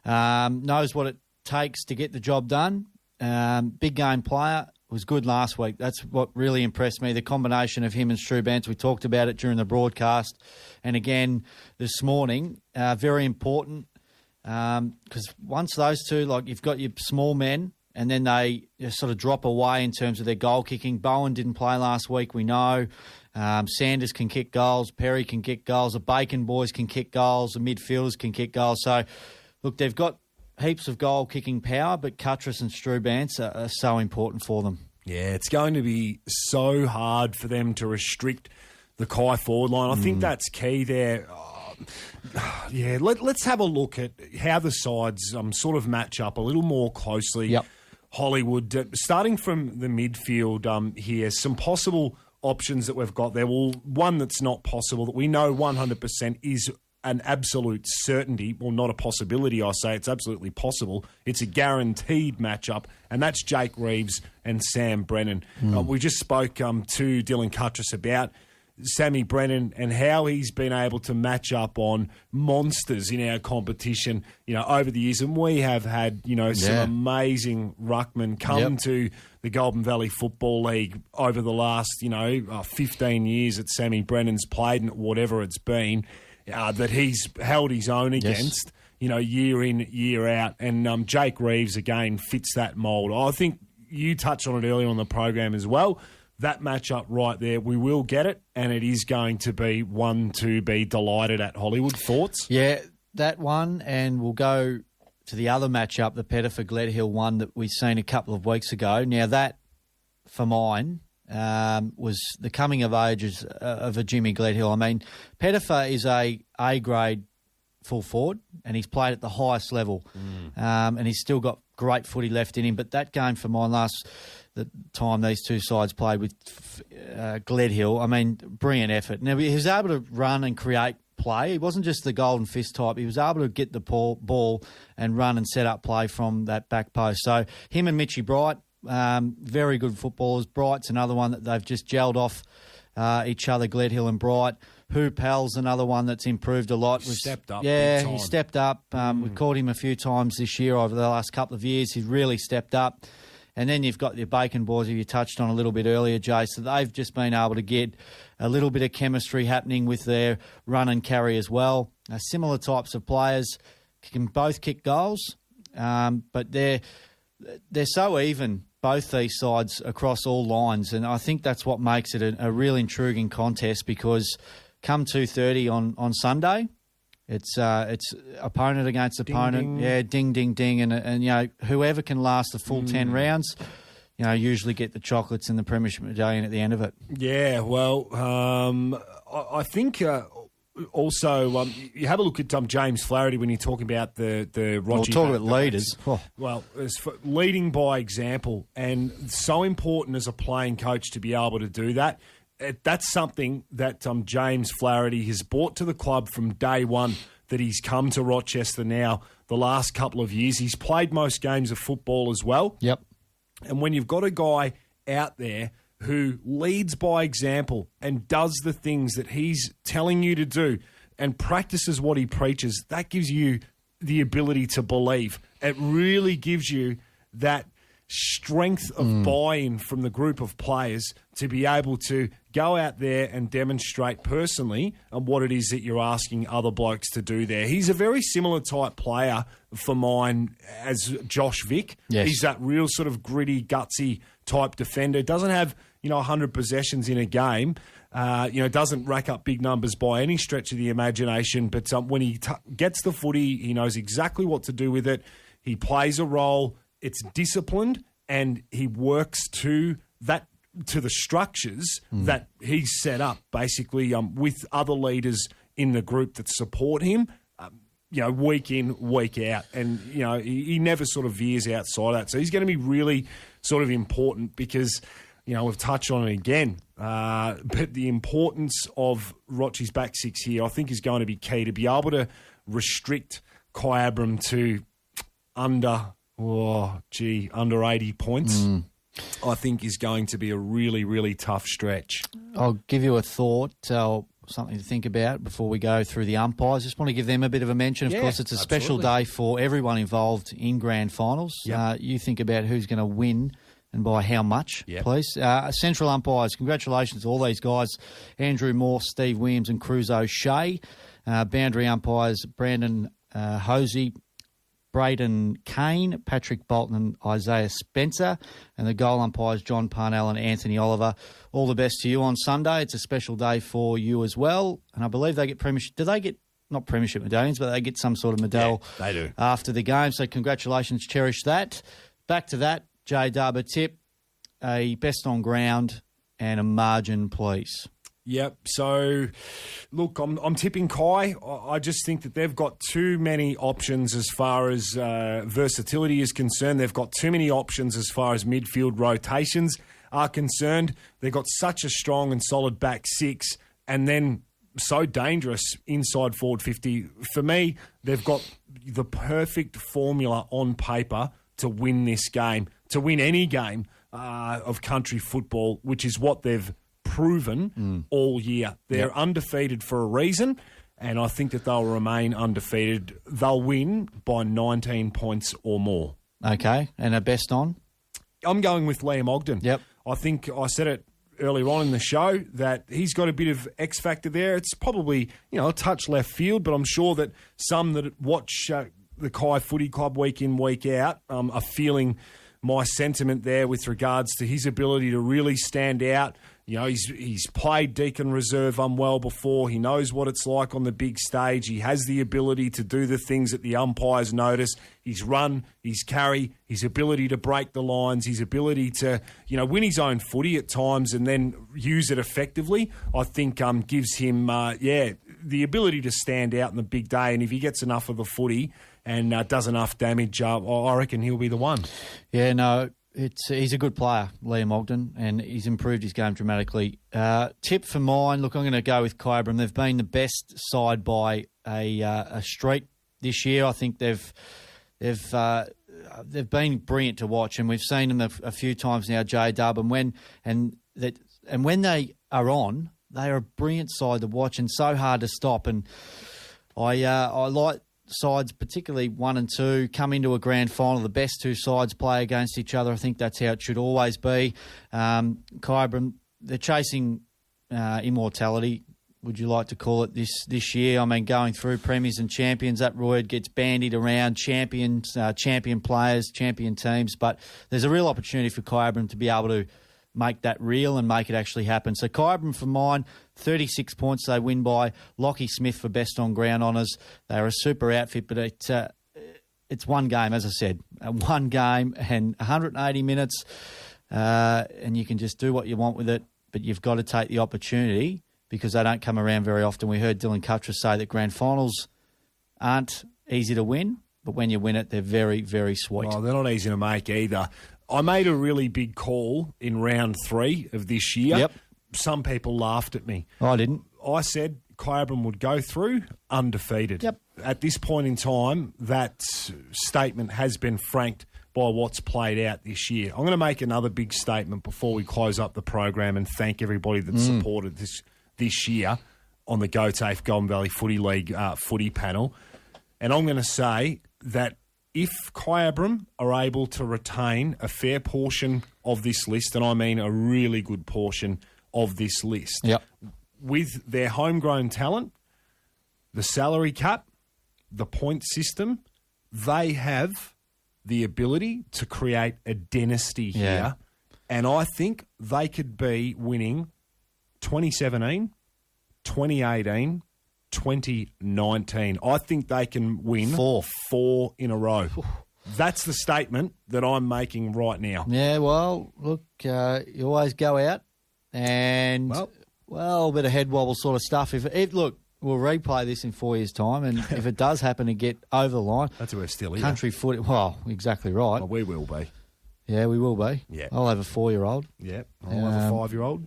Knows what it takes to get the job done. Big game player. Was good last week. That's what really impressed me, the combination of him and Stroobans. We talked about it during the broadcast. And again, this morning, very important, because once those two, like you've got your small men and then they sort of drop away in terms of their goal kicking. Bowen didn't play last week, we know. Sanders can kick goals. Perry can kick goals. The Bacon boys can kick goals. The midfielders can kick goals. So, look, they've got heaps of goal-kicking power, but Cutchers and Stroobans are so important for them. Yeah, it's going to be so hard for them to restrict the Kai forward line. I think that's key there. Yeah, let's have a look at how the sides sort of match up a little more closely. Yep. Hollywood, starting from the midfield here, some possible options that we've got there. Well, one that's not possible that we know 100% is an absolute certainty, well, not a possibility, I say. It's absolutely possible. It's a guaranteed matchup, and that's Jake Reeves and Sam Brennan. We just spoke to Dylan Cutchers about Sammy Brennan and how he's been able to match up on monsters in our competition, over the years. And we have had, some amazing ruckmen come to the Goulburn Valley Football League over the last, 15 years that Sammy Brennan's played and whatever it's been. That he's held his own against, year in, year out. And Jake Reeves, again, fits that mould. I think you touched on it earlier on the program as well. That matchup right there, we will get it, and it is going to be one to be delighted at. Hollywood, thoughts? Yeah, that one, and we'll go to the other matchup, the Pettifer-Gledhill one that we seen a couple of weeks ago. Now, that, for mine, was the coming of age of a Jimmy Gledhill. I mean, Pettifer is a A-grade full forward, and he's played at the highest level, and he's still got great footy left in him. But that game for mine the time these two sides played with Gledhill, I mean, brilliant effort. Now, he was able to run and create play. He wasn't just the golden fist type. He was able to get the ball and run and set up play from that back post. So him and Mitchie Bright, very good footballers. Bright's another one that they've just gelled off each other, Gledhill and Bright. Hoopel's another one that's improved a lot. Stepped up. Yeah, big time. He stepped up. We've caught him a few times this year over the last couple of years. He's really stepped up. And then you've got your Bacon boys, who you touched on a little bit earlier, Jay. So they've just been able to get a little bit of chemistry happening with their run and carry as well. Similar types of players, can both kick goals, but they're so even, both these sides, across all lines. And I think that's what makes it a real intriguing contest, because come 2:30 on Sunday, it's opponent against opponent. Ding. Yeah, ding, ding, ding. And whoever can last the full 10 rounds, usually get the chocolates and the premiership medallion at the end of it. Yeah, well, I think also you have a look at James Flaherty when you're talking about the Roger. We'll talk about leaders. Oh. Well, it's leading by example, and so important as a playing coach to be able to do that. That's something that James Flaherty has brought to the club from day one that he's come to Rochester now the last couple of years. He's played most games of football as well. Yep. And when you've got a guy out there who leads by example and does the things that he's telling you to do, and practices what he preaches, that gives you the ability to believe. It really gives you that strength of buy-in from the group of players to be able to go out there and demonstrate personally what it is that you're asking other blokes to do there. He's a very similar type player for mine as Josh Vick. Yes. He's that real sort of gritty, gutsy type defender. Doesn't have 100 possessions in a game. Doesn't rack up big numbers by any stretch of the imagination. But when he gets the footy, he knows exactly what to do with it. He plays a role. It's disciplined, and he works to the structures that he's set up, basically, with other leaders in the group that support him, week in, week out. And, he never sort of veers outside that. So he's going to be really sort of important because, we've touched on it again. But the importance of Rochi's back six here, I think, is going to be key to be able to restrict Kyabram to under 80 points, I think is going to be a really, really tough stretch. I'll give you a thought, something to think about before we go through the umpires. Just want to give them a bit of a mention. Of course, it's a special day for everyone involved in grand finals. Yep. You think about who's going to win and by how much, please. Central umpires, congratulations to all these guys. Andrew Moore, Steve Williams and Cruz O'Shea. Boundary umpires, Brandon Hosey, Braden Kane, Patrick Bolton and Isaiah Spencer, and the goal umpires John Parnell and Anthony Oliver. All the best to you on Sunday. It's a special day for you as well. And I believe they get premiership. Do they get, not premiership medallions, but they get some sort of medal they do. After the game. So congratulations, cherish that. Back to that, Jay Darber tip, a best on ground and a margin, please. Yep. So, look, I'm tipping Kai. I just think that they've got too many options as far as versatility is concerned. They've got too many options as far as midfield rotations are concerned. They've got such a strong and solid back six and then so dangerous inside forward 50. For me, they've got the perfect formula on paper to win this game, to win any game of country football, which is what they've proven all year. They're undefeated for a reason, and I think that they'll remain undefeated. They'll win by 19 points or more. Okay, and a best on? I'm going with Liam Ogden. Yep. I think I said it earlier on in the show that he's got a bit of X factor there. It's probably, a touch left field, but I'm sure that some that watch the Kai Footy Club week in, week out are feeling my sentiment there with regards to his ability to really stand out. He's played Deakin Reserve well before. He knows what it's like on the big stage. He has the ability to do the things that the umpires notice. His run, his carry, his ability to break the lines, his ability to, win his own footy at times and then use it effectively, I think gives him, the ability to stand out in the big day. And if he gets enough of the footy and does enough damage, I reckon he'll be the one. Yeah, no, he's a good player, Liam Ogden, and he's improved his game dramatically. Tip for mine, look, I'm going to go with Kyabram. They've been the best side by a street this year. I think they've been brilliant to watch, and we've seen them a few times now, J-Dub, and when they are on, they are a brilliant side to watch and so hard to stop. And I like sides, particularly 1 and 2, come into a grand final. The best two sides play against each other. I think that's how it should always be. Kyabram, they're chasing immortality, would you like to call it, this year? I mean, going through premiers and champions, that word gets bandied around, champions, champion players, champion teams. But there's a real opportunity for Kyabram to be able to make that real and make it actually happen. So Kyabram for mine, 36 points they win by. Lockie Smith for best on ground honours. They're a super outfit, but it's one game, as I said. One game and 180 minutes, and you can just do what you want with it, but you've got to take the opportunity because they don't come around very often. We heard Dylan Cutcher say that grand finals aren't easy to win, but when you win it, they're very, very sweet. Oh, they're not easy to make either. I made a really big call in round 3 of this year. Yep. Some people laughed at me. I didn't. I said Kyabram would go through undefeated. Yep. At this point in time, that statement has been franked by what's played out this year. I'm going to make another big statement before we close up the program and thank everybody that supported this year. on the Go TAFE Goulburn Valley Footy League footy panel. And I'm going to say that if Kyabram are able to retain a fair portion of this list, and I mean a really good portion of this list, with their homegrown talent, the salary cap, the point system, they have the ability to create a dynasty here. And I think they could be winning 2017, 2018, 2019. I think they can win four in a row. That's the statement that I'm making right now. Yeah, well, look, you always go out and, a bit of head wobble sort of stuff. Look, we'll replay this in 4 years' time, and if it does happen to get over the line... That's where we're still here. Country footy... Well, exactly right. Well, we will be. Yeah, we will be. Yeah. I'll have a 4-year-old. Yeah, I'll have a 5-year-old.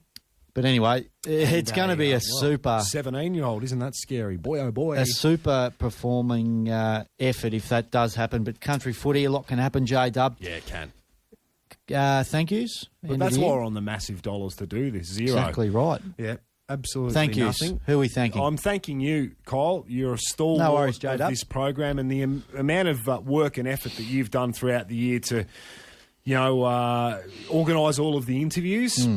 But anyway, it's going to be a super... 17-year-old, isn't that scary? Boy, oh boy. A super performing effort if that does happen. But country footy, a lot can happen, J-Dub. Yeah, it can. Thank yous. But that's why we're on the massive dollars to do this. Zero. Exactly right. Yeah, absolutely Thank you. nothing. Who are we thanking? I'm thanking you, Kyle. You're a stalwart of this program, and the amount of work and effort that you've done throughout the year to, organise all of the interviews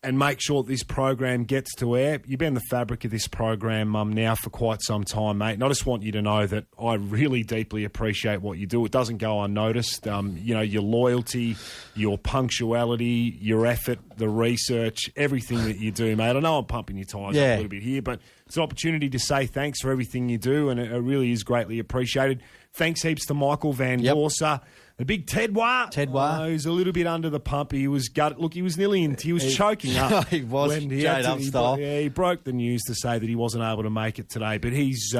and make sure this program gets to air. You've been the fabric of this program now for quite some time, mate. And I just want you to know that I really deeply appreciate what you do. It doesn't go unnoticed. Your loyalty, your punctuality, your effort, the research, everything that you do, mate. I know I'm pumping your tyres up a little bit here, but it's an opportunity to say thanks for everything you do, and it really is greatly appreciated. Thanks heaps to Michael Van Dorsser. The big Tedwar. He's a little bit under the pump. He was gutted. Look, he was choking up. He was he broke the news to say that he wasn't able to make it today. But his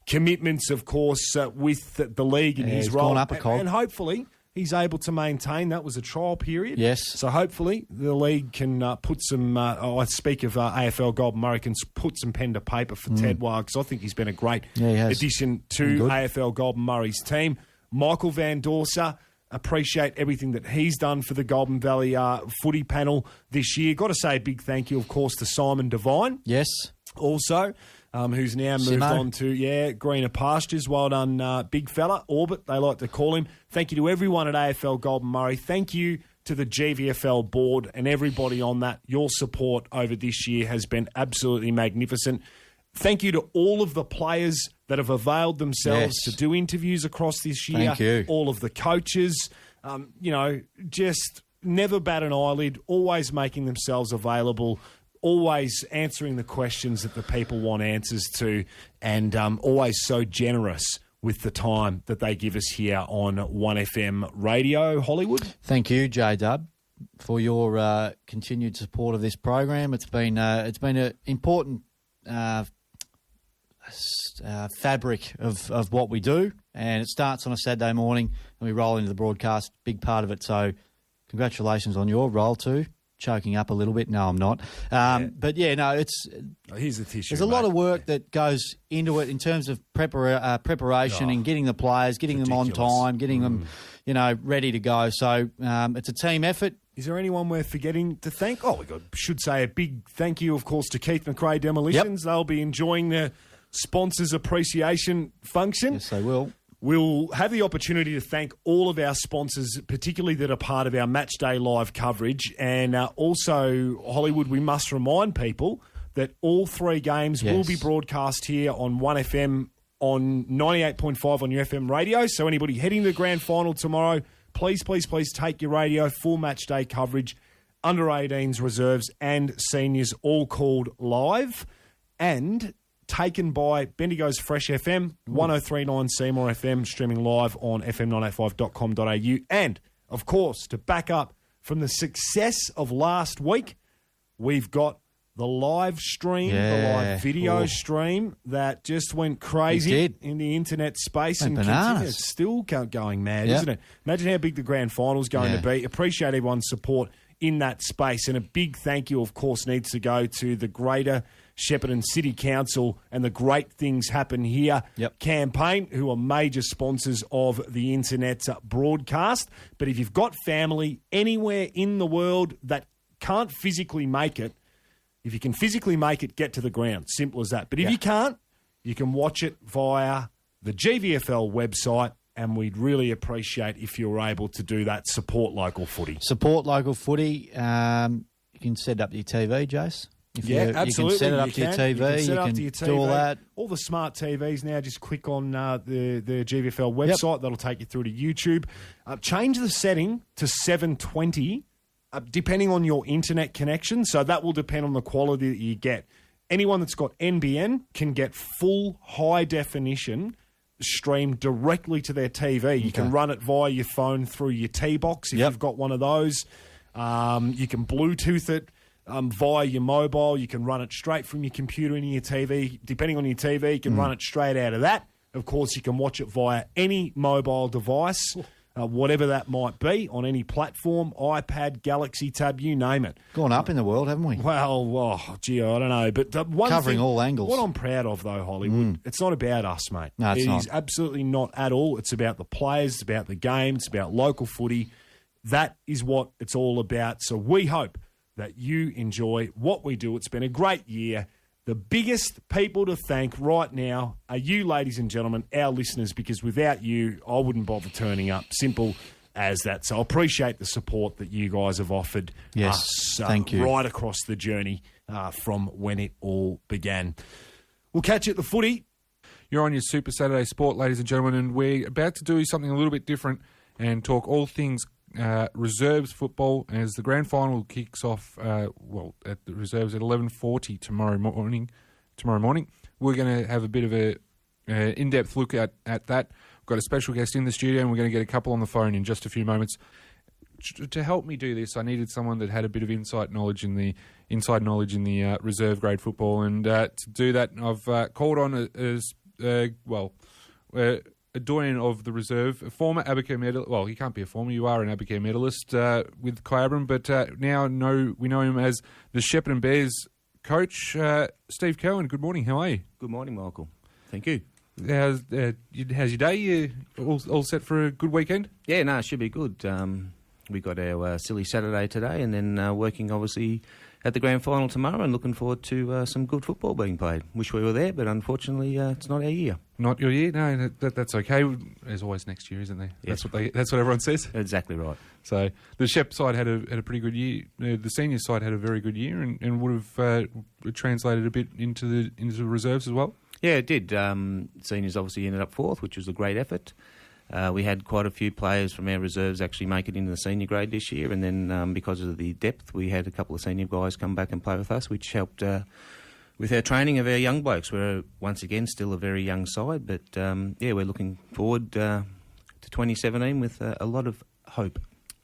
commitments, of course, with the league and his role. Gone up a cog. And hopefully he's able to maintain. That was a trial period. Yes. So hopefully the league can put some, I speak of AFL Goulburn Murray, can put some pen to paper for Tedwar, because I think he's been a great addition to AFL Goulburn Murray's team. Michael Van Dorsser, appreciate everything that he's done for the Goulburn Valley footy panel this year. Got to say a big thank you, of course, to Simon Devine. Yes. Also, who's now moved on to, greener pastures. Well done, big fella. Orbit, they like to call him. Thank you to everyone at AFL Goulburn Murray. Thank you to the GVFL board and everybody on that. Your support over this year has been absolutely magnificent. Thank you to all of the players that have availed themselves to do interviews across this year. Thank you. All of the coaches, just never bat an eyelid, always making themselves available, always answering the questions that the people want answers to, and always so generous with the time that they give us here on 1FM Radio, Hollywood. Thank you, J-Dub, for your continued support of this program. It's been an important fabric of what we do, and it starts on a Saturday morning and we roll into the broadcast, big part of it. So congratulations on your role too. Choking up a little bit. No, I'm not. But it's... Here's the tissue, There's a lot of work that goes into it in terms of preparation and getting the players, getting them on time, getting them, ready to go. So it's a team effort. Is there anyone we're forgetting to thank? Oh, should say a big thank you, of course, to Keith McRae Demolitions. They'll be enjoying the sponsors appreciation function. Yes, they will. We'll have the opportunity to thank all of our sponsors, particularly that are part of our match day live coverage. And also, Hollywood, we must remind people that all three games will be broadcast here on 1FM on 98.5 on your FM radio. So anybody heading to the grand final tomorrow, please take your radio, full match day coverage, under 18s, reserves and seniors, all called live and taken by Bendigo's Fresh FM, 103.9 Seymour FM, streaming live on fm985.com.au. And, of course, to back up from the success of last week, we've got the live stream, the live video stream that just went crazy in the internet space. And it's still going mad, isn't it? Imagine how big the grand final's going to be. Appreciate everyone's support in that space. And a big thank you, of course, needs to go to the Greater Shepparton City Council and the Great Things Happen Here campaign, who are major sponsors of the internet broadcast. But if you've got family anywhere in the world that can't physically make it, If you can physically make it, get to the ground. Simple as that. But if you can't, you can watch it via the GVFL website, and we'd really appreciate if you're able to do that. Support local footy. Support local footy. You can set it up to your TV, Jace. Absolutely. You can set it up to your TV. You can do all that. All the smart TVs now, just click on the GVFL website. That'll take you through to YouTube. Change the setting to 720, depending on your internet connection. So that will depend on the quality that you get. Anyone that's got NBN can get full high definition streamed directly to their TV. You can run it via your phone through your T-Box if you've got one of those. You can Bluetooth it via your mobile. You can run it straight from your computer into your TV. Depending on your TV, you can run it straight out of that. Of course, you can watch it via any mobile device, whatever that might be, on any platform, iPad, Galaxy Tab, you name it. Gone up in the world, haven't we? Well, I don't know. But one covering thing, all angles. What I'm proud of, though, Hollywood, it's not about us, mate. No, it's not. It is absolutely not at all. It's about the players. It's about the game. It's about local footy. That is what it's all about. So we hope that you enjoy what we do. It's been a great year. The biggest people to thank right now are you, ladies and gentlemen, our listeners, because without you, I wouldn't bother turning up. Simple as that. So I appreciate the support that you guys have offered us thank you. Right across the journey from when it all began. We'll catch you at the footy. You're on your Super Saturday Sport, ladies and gentlemen, and we're about to do something a little bit different and talk all things reserves football as the grand final kicks off at the reserves at 11:40 tomorrow morning. We're going to have a bit of a in-depth look at that. We've got a special guest in the studio, and we're going to get a couple on the phone in just a few moments. To help me do this, I needed someone that had a bit of inside knowledge in the reserve grade football, and to do that, I've called on a doyen of the reserve, a former Abacare medalist. Well, he can't be a former. You are an Abacare medalist with Kyabram, but now we know him as the Shepherd and Bears coach, Steve Cohen. Good morning. How are you? Good morning, Michael. Thank you. How's your day? You all set for a good weekend? Yeah, no, it should be good. We got our silly Saturday today, and then working obviously at the grand final tomorrow, and looking forward to some good football being played. Wish we were there, but unfortunately, it's not our year. Not your year? No, that's okay. There's always next year, isn't there? Yes. That's what everyone says. Exactly right. So the Shep side had a pretty good year. The senior side had a very good year, and would have translated a bit into the reserves as well. Yeah, it did. Seniors obviously ended up fourth, which was a great effort. We had quite a few players from our reserves actually make it into the senior grade this year, and then because of the depth, we had a couple of senior guys come back and play with us, which helped with our training of our young blokes. We're, once again, still a very young side, but we're looking forward to 2017 with a lot of hope.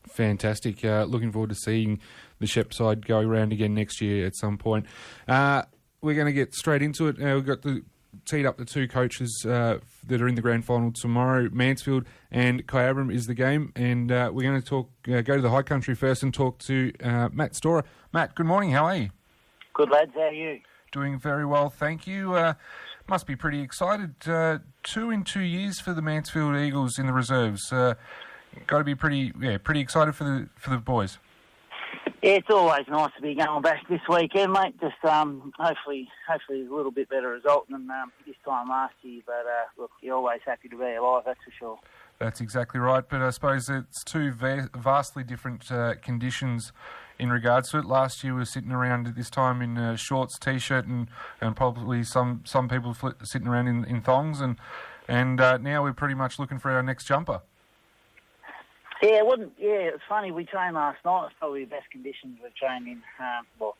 Fantastic. Looking forward to seeing the Shep side go around again next year at some point. We're going to get straight into it. We've got teed up the two coaches that are in the grand final tomorrow. Mansfield and Kyabram is the game, and we're going to go to the high country first and talk to Matt Storer. Matt, good morning. How are you? Good, lads. How are you? Doing very well, thank you. Must be pretty excited. 2 in 2 years for the Mansfield Eagles in the reserves. Got to be pretty excited for the boys. Yeah, it's always nice to be going back this weekend, mate. Just hopefully a little bit better result than this time last year. But look, you're always happy to be alive, that's for sure. That's exactly right. But I suppose it's two vastly different conditions in regards to it. Last year we were sitting around at this time in shorts, t-shirt, and probably some people sitting around in thongs, and now we're pretty much looking for our next jumper. Yeah, it's funny. We trained last night. It's probably the best conditions we've trained in.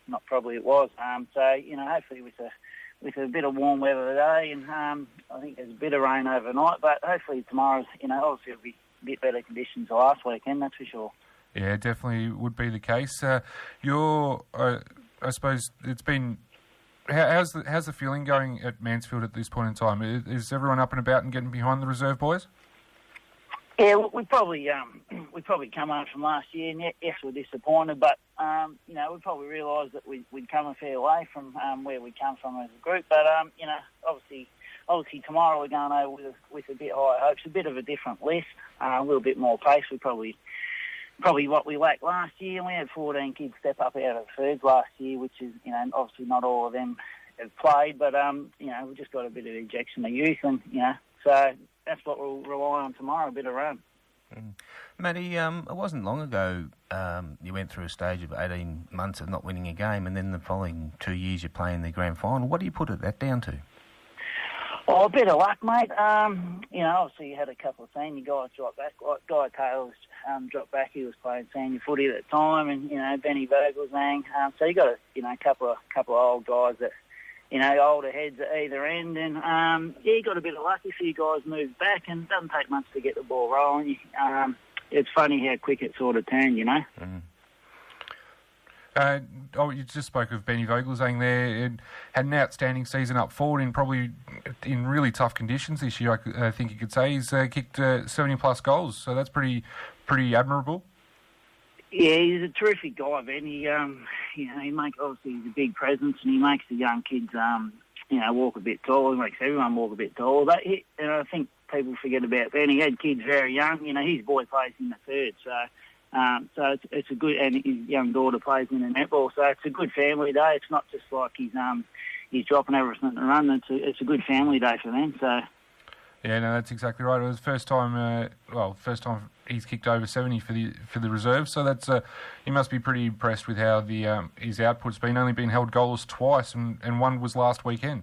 Not probably, it was. So, hopefully with a bit of warm weather today, and I think there's a bit of rain overnight, but hopefully tomorrow's, obviously it'll be a bit better conditions than last weekend, that's for sure. Yeah, definitely would be the case. I suppose it's been... How's the feeling going at Mansfield at this point in time? Is everyone up and about and getting behind the reserve boys? Yeah, we probably come home from last year, and yes, we're disappointed, but we probably realised that we'd come a fair way from where we come from as a group. But obviously tomorrow we're going over with a bit higher hopes, a bit of a different list, a little bit more pace. We probably probably what we lacked last year. We had 14 kids step up out of thirds last year, which is, obviously not all of them have played, but, we've just got a bit of injection of youth and, so that's what we'll rely on tomorrow, a bit of run. Matty, it wasn't long ago you went through a stage of 18 months of not winning a game, and then the following 2 years you play in the grand final. What do you put that down to? Oh, a bit of luck, mate. Obviously you had a couple of senior guys drop back. Like Guy Taylor's dropped back. He was playing senior footy at the time, and Benny Vogelzang. So you got a couple of old guys that older heads at either end, and you got a bit of luck. A few guys moved back, and it doesn't take much to get the ball rolling. It's funny how quick it sort of turned, You just spoke of Benny Vogelzang there. It had an outstanding season up forward in really tough conditions this year, I think you could say. He's kicked 70-plus goals, so that's pretty admirable. Yeah, he's a terrific guy, Ben. He makes, obviously he's a big presence, and he makes the young kids, walk a bit taller. He makes everyone walk a bit taller. But I think people forget about Ben. He had kids very young. His boy plays in the third, so it's a good, and his young daughter plays in the netball, so it's a good family day. It's not just like he's dropping everything to run. It's a good family day for them. So. Yeah, no, that's exactly right. It was the first time he's kicked over 70 for the reserve. So that's he must be pretty impressed with how his output's been. Only been held goalless twice, and one was last weekend.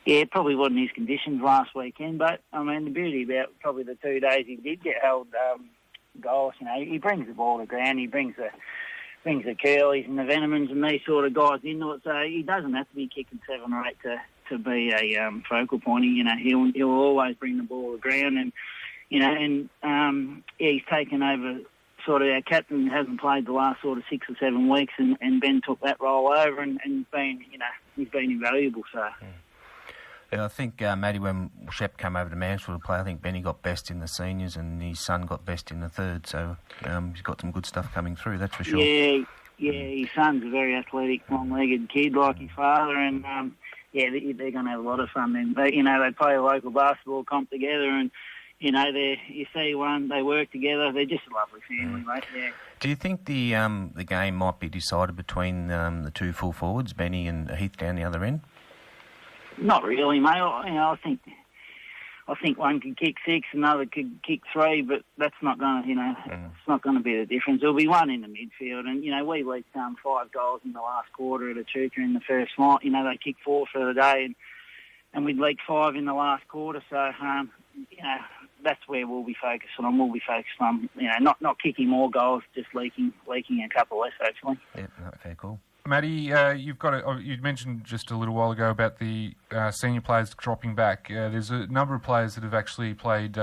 Yeah, it probably wasn't his conditions last weekend, but the beauty about probably the 2 days he did get held goals. He brings the ball to ground. He brings the curlies and the Venomans and these sort of guys into it. So he doesn't have to be kicking 7 or 8 to be a focal point. He'll always bring the ball to ground, and he's taken over. Sort of our captain hasn't played the last sort of 6 or 7 weeks, and Ben took that role over and been he's been invaluable. So. Yeah, I think, Matty, when Shep came over to Mansfield to play, I think Benny got best in the seniors and his son got best in the third. So he's got some good stuff coming through, that's for sure. Yeah, his son's a very athletic, long-legged kid like his father, and they're going to have a lot of fun then. They play a local basketball comp together, and you see one, they work together. They're just a lovely family, mate. Yeah. Do you think the game might be decided between the two full forwards, Benny and Heath, down the other end? Not really, mate. I think one could kick 6, another could kick 3, but that's not going to, it's not going to be the difference. There'll be one in the midfield, and we leaked 5 goals in the last quarter at Echuca in the first night. They kicked 4 for the day, and we'd leaked 5 in the last quarter. So, that's where we'll be focusing on. We'll be focused on, not kicking more goals, just leaking a couple less, actually. Yeah, fair call. Matty, you mentioned just a little while ago about the senior players dropping back. There's a number of players that have actually played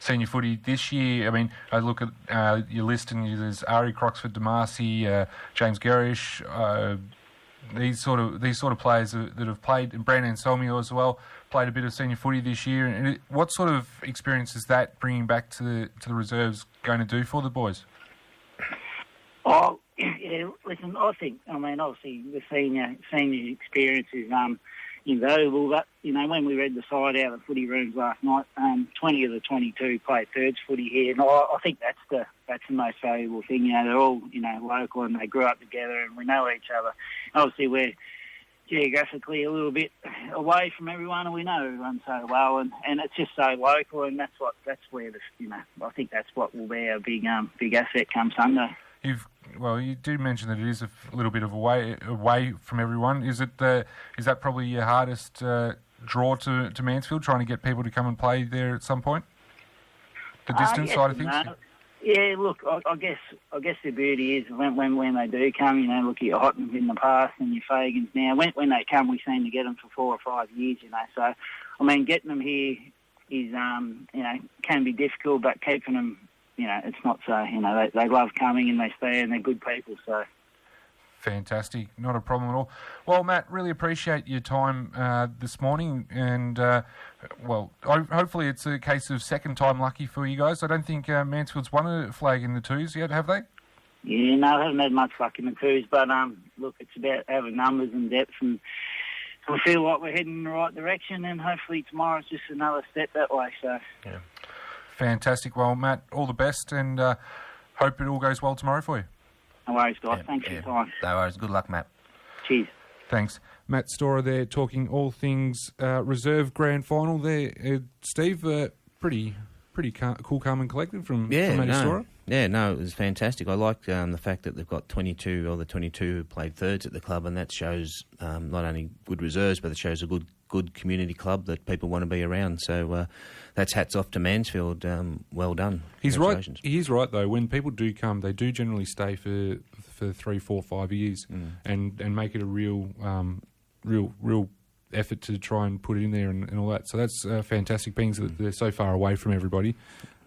senior footy this year. I mean, I look at your list and there's Ari Croxford, Damasi, James Garish, these sort of players that have played, and Brandon Anselmo as well, played a bit of senior footy this year. And what sort of experience is that bringing back to the reserves going to do for the boys? Oh, yeah, listen, I think, obviously the senior experience is invaluable, but, when we read the side out of the footy rooms last night, 20 of the 22 played thirds footy here, and I think that's the most valuable thing. They're all, local, and they grew up together, and we know each other. Obviously, we're geographically a little bit away from everyone, and we know everyone so well, and it's just so local, and that's where I think that's what will be a big asset come Sunday. You do mention that it is a little bit of away from everyone. Is that probably your hardest draw to Mansfield, trying to get people to come and play there at some point? The distance side of things. Yeah, look, I guess the beauty is when they do come, look at your Hottons in the past and your Fagans now. When they come, we seem to get them for 4 or 5 years, So, getting them here is can be difficult, but keeping them. It's not so, they love coming and they stay and they're good people, so. Fantastic. Not a problem at all. Well, Matt, really appreciate your time this morning, and, hopefully it's a case of second time lucky for you guys. I don't think Mansfield's won a flag in the twos yet, have they? Yeah, no, I haven't had much luck in the twos, but, look, it's about having numbers and depth, and we feel like we're heading in the right direction, and hopefully tomorrow's just another step that way, so. Yeah. Fantastic. Well, Matt, all the best, and Hope it all goes well tomorrow for you. No worries, guys. Thanks for your time. No worries. Good luck, Matt. Cheers. Thanks. Matt Storer there talking all things reserve grand final there. Steve, pretty cool, calm and collected from Matty Storer. Yeah, no, it was fantastic. I like the fact that they've got 22 who played thirds at the club, and that shows not only good reserves, but it shows a good community club that people want to be around. So that's hats off to Mansfield. Well done. He's right. He's right though. When people do come, they do generally stay for 3, 4, 5 years, and make it a real effort to try and put it in there and all that. So that's fantastic. Being that they're so far away from everybody,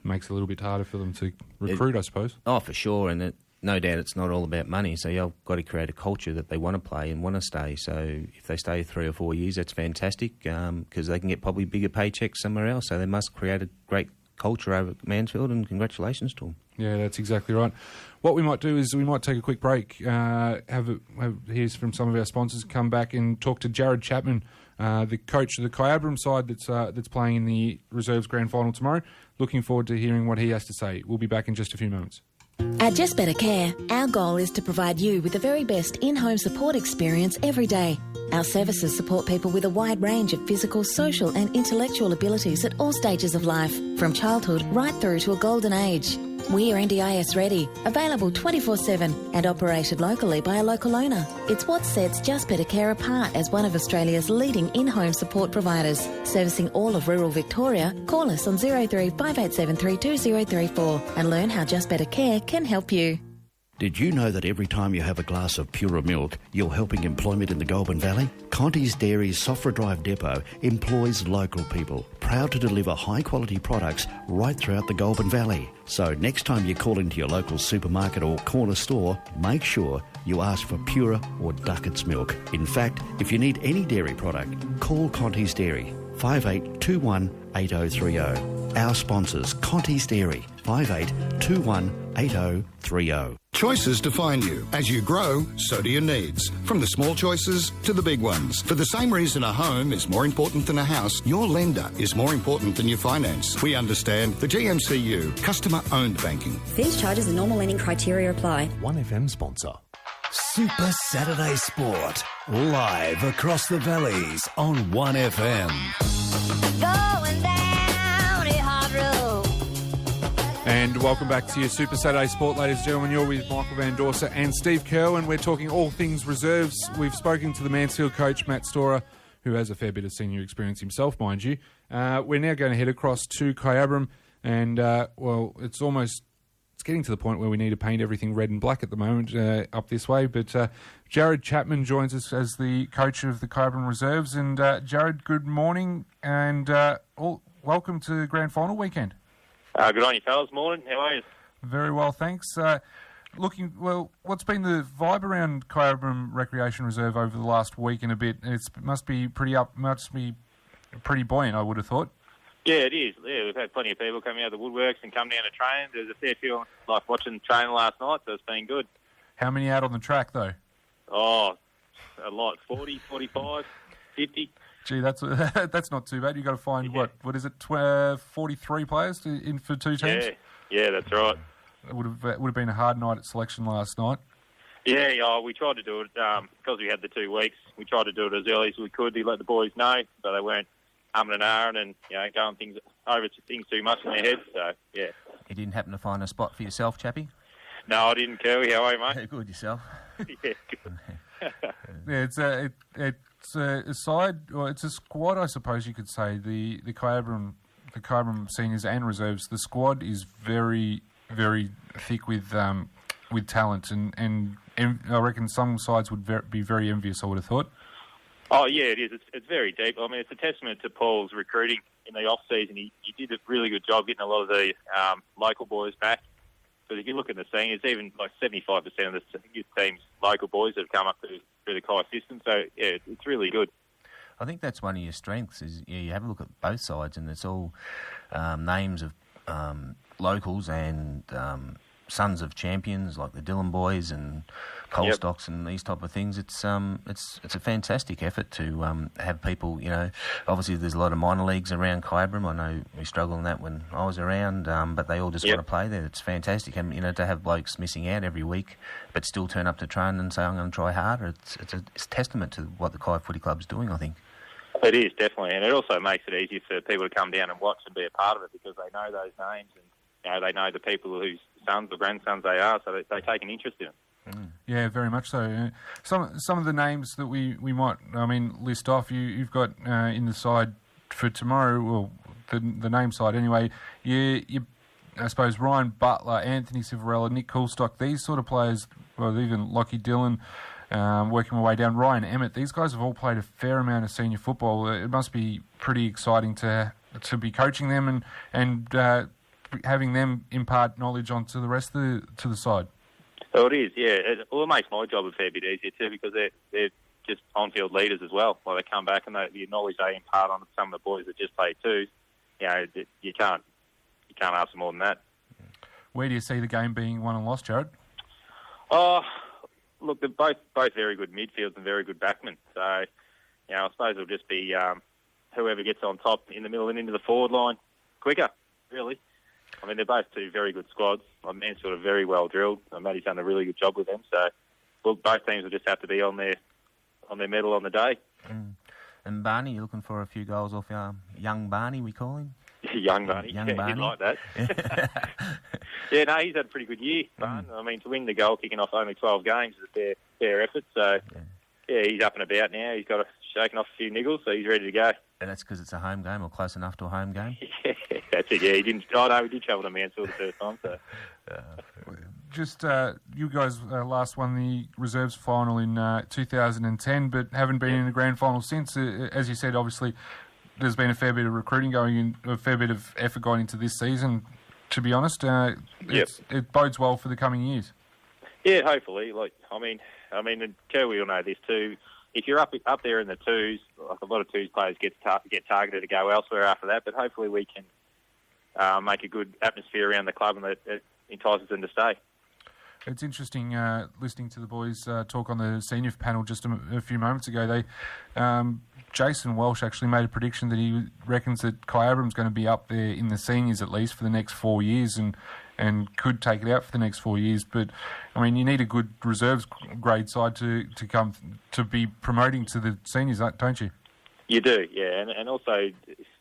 makes it a little bit harder for them to recruit, I suppose. Oh, for sure, and no doubt it's not all about money, so you've got to create a culture that they want to play and want to stay. So if they stay 3 or 4 years, that's fantastic, because they can get probably bigger paychecks somewhere else. So they must create a great culture over at Mansfield, and congratulations to them. Yeah, that's exactly right. What we might do is we might take a quick break, hear from some of our sponsors, come back and talk to Jared Chapman, the coach of the Kyabram side that's playing in the Reserves Grand Final tomorrow. Looking forward to hearing what he has to say. We'll be back in just a few moments. At Just Better Care, our goal is to provide you with the very best in-home support experience every day. Our services support people with a wide range of physical, social and intellectual abilities at all stages of life, from childhood right through to a golden age. We are NDIS ready, available 24/7 and operated locally by a local owner. It's what sets Just Better Care apart as one of Australia's leading in-home support providers. Servicing all of rural Victoria, call us on 03 5873 2034 and learn how Just Better Care can help you. Did you know that every time you have a glass of Pura milk, you're helping employment in the Goulburn Valley? Conti's Dairy's Sophra Drive depot employs local people, proud to deliver high-quality products right throughout the Goulburn Valley. So next time you call into your local supermarket or corner store, make sure you ask for Pura or Duckett's milk. In fact, if you need any dairy product, call Conti's Dairy, 5821 8030. Our sponsors, Conti's Dairy, 5821 8030. Choices define you. As you grow, so do your needs. From the small choices to the big ones. For the same reason a home is more important than a house, your lender is more important than your finance. We understand the GMCU, customer-owned banking. Fees, charges and normal lending criteria apply. 1FM sponsor. Super Saturday Sport. Live across the valleys on 1FM. Going down a hard road. And welcome back to your Super Saturday Sport, ladies and gentlemen. You're with Michael Van Dorsser and Steve Kerwin. We're talking all things reserves. We've spoken to the Mansfield coach, Matt Storer, who has a fair bit of senior experience himself, mind you. We're now going to head across to Kyabram, and, it's getting to the point where we need to paint everything red and black at the moment up this way. But Jared Chapman joins us as the coach of the Kyabram Reserves. And Jared, good morning, and welcome to Grand Final weekend. Good on you, fellas. Morning. How are you? Very well, thanks. What's been the vibe around Kyabram Recreation Reserve over the last week and a bit? It must be pretty buoyant, I would have thought. Yeah, it is. Yeah, we've had plenty of people coming out of the woodworks and come down to train. There's a fair few, like watching training last night, so it's been good. How many out on the track, though? Oh, a lot. 40, 45, 50. Gee, that's not too bad. You've got to find, what is it, 43 players in for two teams? Yeah, that's right. It would have been a hard night at selection last night. Yeah, we tried to do it, because we had the 2 weeks, we tried to do it as early as we could to let the boys know, so they weren't umming and ahhing and going over things too much in their heads. So yeah. You didn't happen to find a spot for yourself, Chappie? No, I didn't, Kerry. How are you, mate? Good, yourself. Yeah, good. Yeah, it's a side, or it's a squad, I suppose you could say. The Kyabram seniors and reserves. The squad is very, very thick with talent, and I reckon some sides would be very envious, I would have thought. Oh, yeah, it is. It's very deep. I mean, it's a testament to Paul's recruiting in the off-season. He did a really good job getting a lot of the local boys back. Because if you look at the seniors, even like 75% of the youth team's local boys that have come up through the Kai system. So, yeah, it's really good. I think that's one of your strengths is you have a look at both sides and it's all names of locals and sons of champions like the Dillon boys and Colstocks and these type of things. It's a fantastic effort to have people. Obviously there's a lot of minor leagues around Kyabram. I know we struggled in that when I was around, but they all just want to play there. It's fantastic, and to have blokes missing out every week, but still turn up to train and say I'm going to try harder. It's a testament to what the Kyabram Footy Club's doing, I think. It is, definitely, and it also makes it easier for people to come down and watch and be a part of it because they know those names and they know the people whose sons or grandsons they are, so they take an interest in it. Yeah, very much so. Some of the names that we might, list off. You've got in the side for tomorrow. Well, the name side anyway. I suppose Ryan Butler, Anthony Civarella, Nick Coulstock. These sort of players. Well, even Lockie Dillon. Working my way down, Ryan Emmett. These guys have all played a fair amount of senior football. It must be pretty exciting to be coaching them and having them impart knowledge onto the rest of the side. Oh, it is, yeah. It makes my job a fair bit easier too because they're just on-field leaders as well. Like they come back and the knowledge they impart on some of the boys that just play twos, you can't ask for more than that. Where do you see the game being won and lost, Jared? Oh, look, they're both very good midfields and very good backmen. So, I suppose it'll just be whoever gets on top in the middle and into the forward line quicker, really. They're both two very good squads. Mansfield are very well drilled. Matty's done a really good job with them. So, look, both teams will just have to be on their mettle on the day. And Barney, you're looking for a few goals off young Barney, we call him? Young Barney. Barney. He'd like that. He's had a pretty good year, Barn. To win the goal kicking off only 12 games is a fair effort. So, he's up and about now. He's got shaken off a few niggles, so he's ready to go. And that's because it's a home game or close enough to a home game? That's it, he didn't. Oh, no, we did travel to Mansfield the first time, so... Just, you guys last won the reserves final in 2010, but haven't been in the grand final since. As you said, obviously, there's been a fair bit of recruiting going in, a fair bit of effort going into this season, to be honest. It bodes well for the coming years. Yeah, hopefully. And Kerr, we all know this too. If you're up there in the twos, like a lot of twos players get targeted to go elsewhere after that, but hopefully we can make a good atmosphere around the club and that entices them to stay. It's interesting listening to the boys talk on the senior panel just a few moments ago. Jason Welsh actually made a prediction that he reckons that Kyabram's going to be up there in the seniors at least for the next 4 years and could take it out for the next 4 years. But, you need a good reserves grade side to come to be promoting to the seniors, don't you? You do, yeah. And also,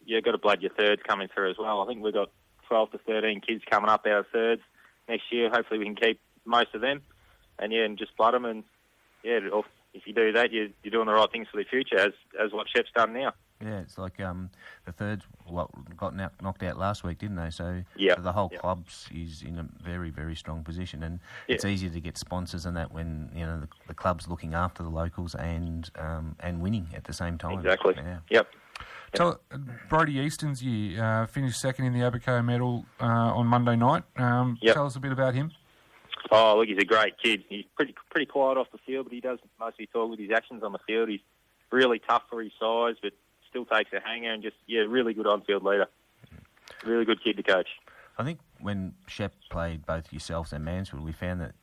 you've got to blood your thirds coming through as well. I think we've got 12 to 13 kids coming up out of thirds next year. Hopefully we can keep most of them and just blood them. And, if you do that, you're doing the right things for the future, as what Shep's done now. Yeah, it's like the thirds got knocked out last week, didn't they? So the whole club is in a very, very strong position, and it's easier to get sponsors and that when the club's looking after the locals and winning at the same time. Exactly. Yeah. Yep. Tell Brodie Easton's year finished second in the Aberco medal on Monday night. Tell us a bit about him. Oh, look, he's a great kid. He's pretty quiet off the field, but he does mostly talk with his actions on the field. He's really tough for his size, but still takes a hanger and really good on-field leader. Really good kid to coach. I think when Shep played both yourselves and Mansfield, we found that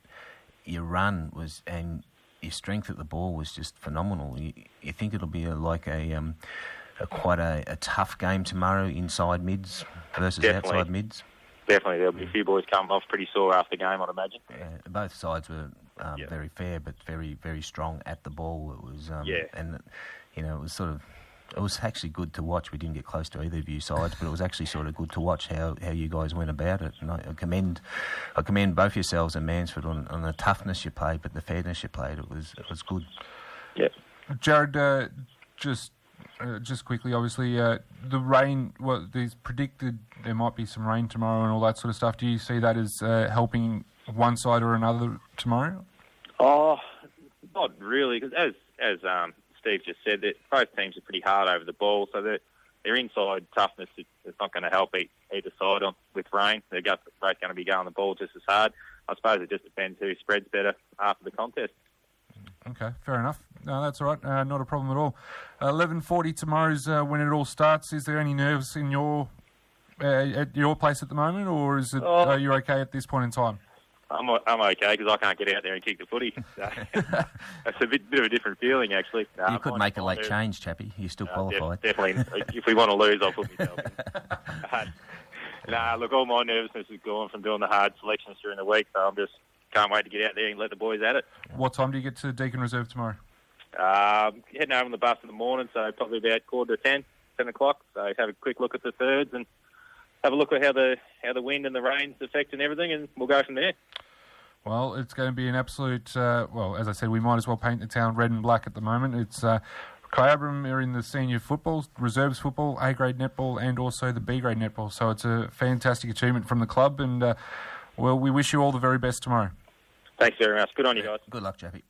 your run and your strength at the ball was just phenomenal. You think it'll be quite a tough game tomorrow, inside mids versus outside mids? Definitely. There'll be a few boys coming off pretty sore after the game, I'd imagine. Yeah, both sides were very fair, but very, very strong at the ball. It was, and it was actually good to watch. We didn't get close to either of you sides, but it was actually sort of good to watch how you guys went about it. And I commend both yourselves and Mansfield on the toughness you played, but the fairness you played. It was good. Yeah, Jared, just quickly, obviously, the rain, there's predicted there might be some rain tomorrow and all that sort of stuff. Do you see that as helping one side or another tomorrow? Oh, not really, because as Steve just said, that both teams are pretty hard over the ball, so their inside toughness is not going to help either side with rain. They're both going to be going the ball just as hard. I suppose it just depends who spreads better after the contest. Okay, fair enough. No, that's all right. Not a problem at all. 11:40 tomorrow's when it all starts. Is there any nerves in at your place at the moment, or is it are you okay at this point in time? I'm okay because I can't get out there and kick the footy. So that's a bit of a different feeling, actually. You could make a late change, Chappie. You're still qualified. Definitely. If we want to lose, I'll put myself in. Look, all my nervousness is gone from doing the hard selections during the week, so I'm just can't wait to get out there and let the boys at it. What time do you get to Deakin Reserve tomorrow? Heading over on the bus in the morning, so probably about 10 o'clock. So have a quick look at the thirds and have a look at how the wind and the rain's affecting everything, and we'll go from there. Well, it's going to be an absolute, as I said, we might as well paint the town red and black at the moment. It's Kyabram are in the senior football, reserves football, A-grade netball, and also the B-grade netball. So it's a fantastic achievement from the club, and, we wish you all the very best tomorrow. Thanks very much. Good on you guys. Good luck, Chappie.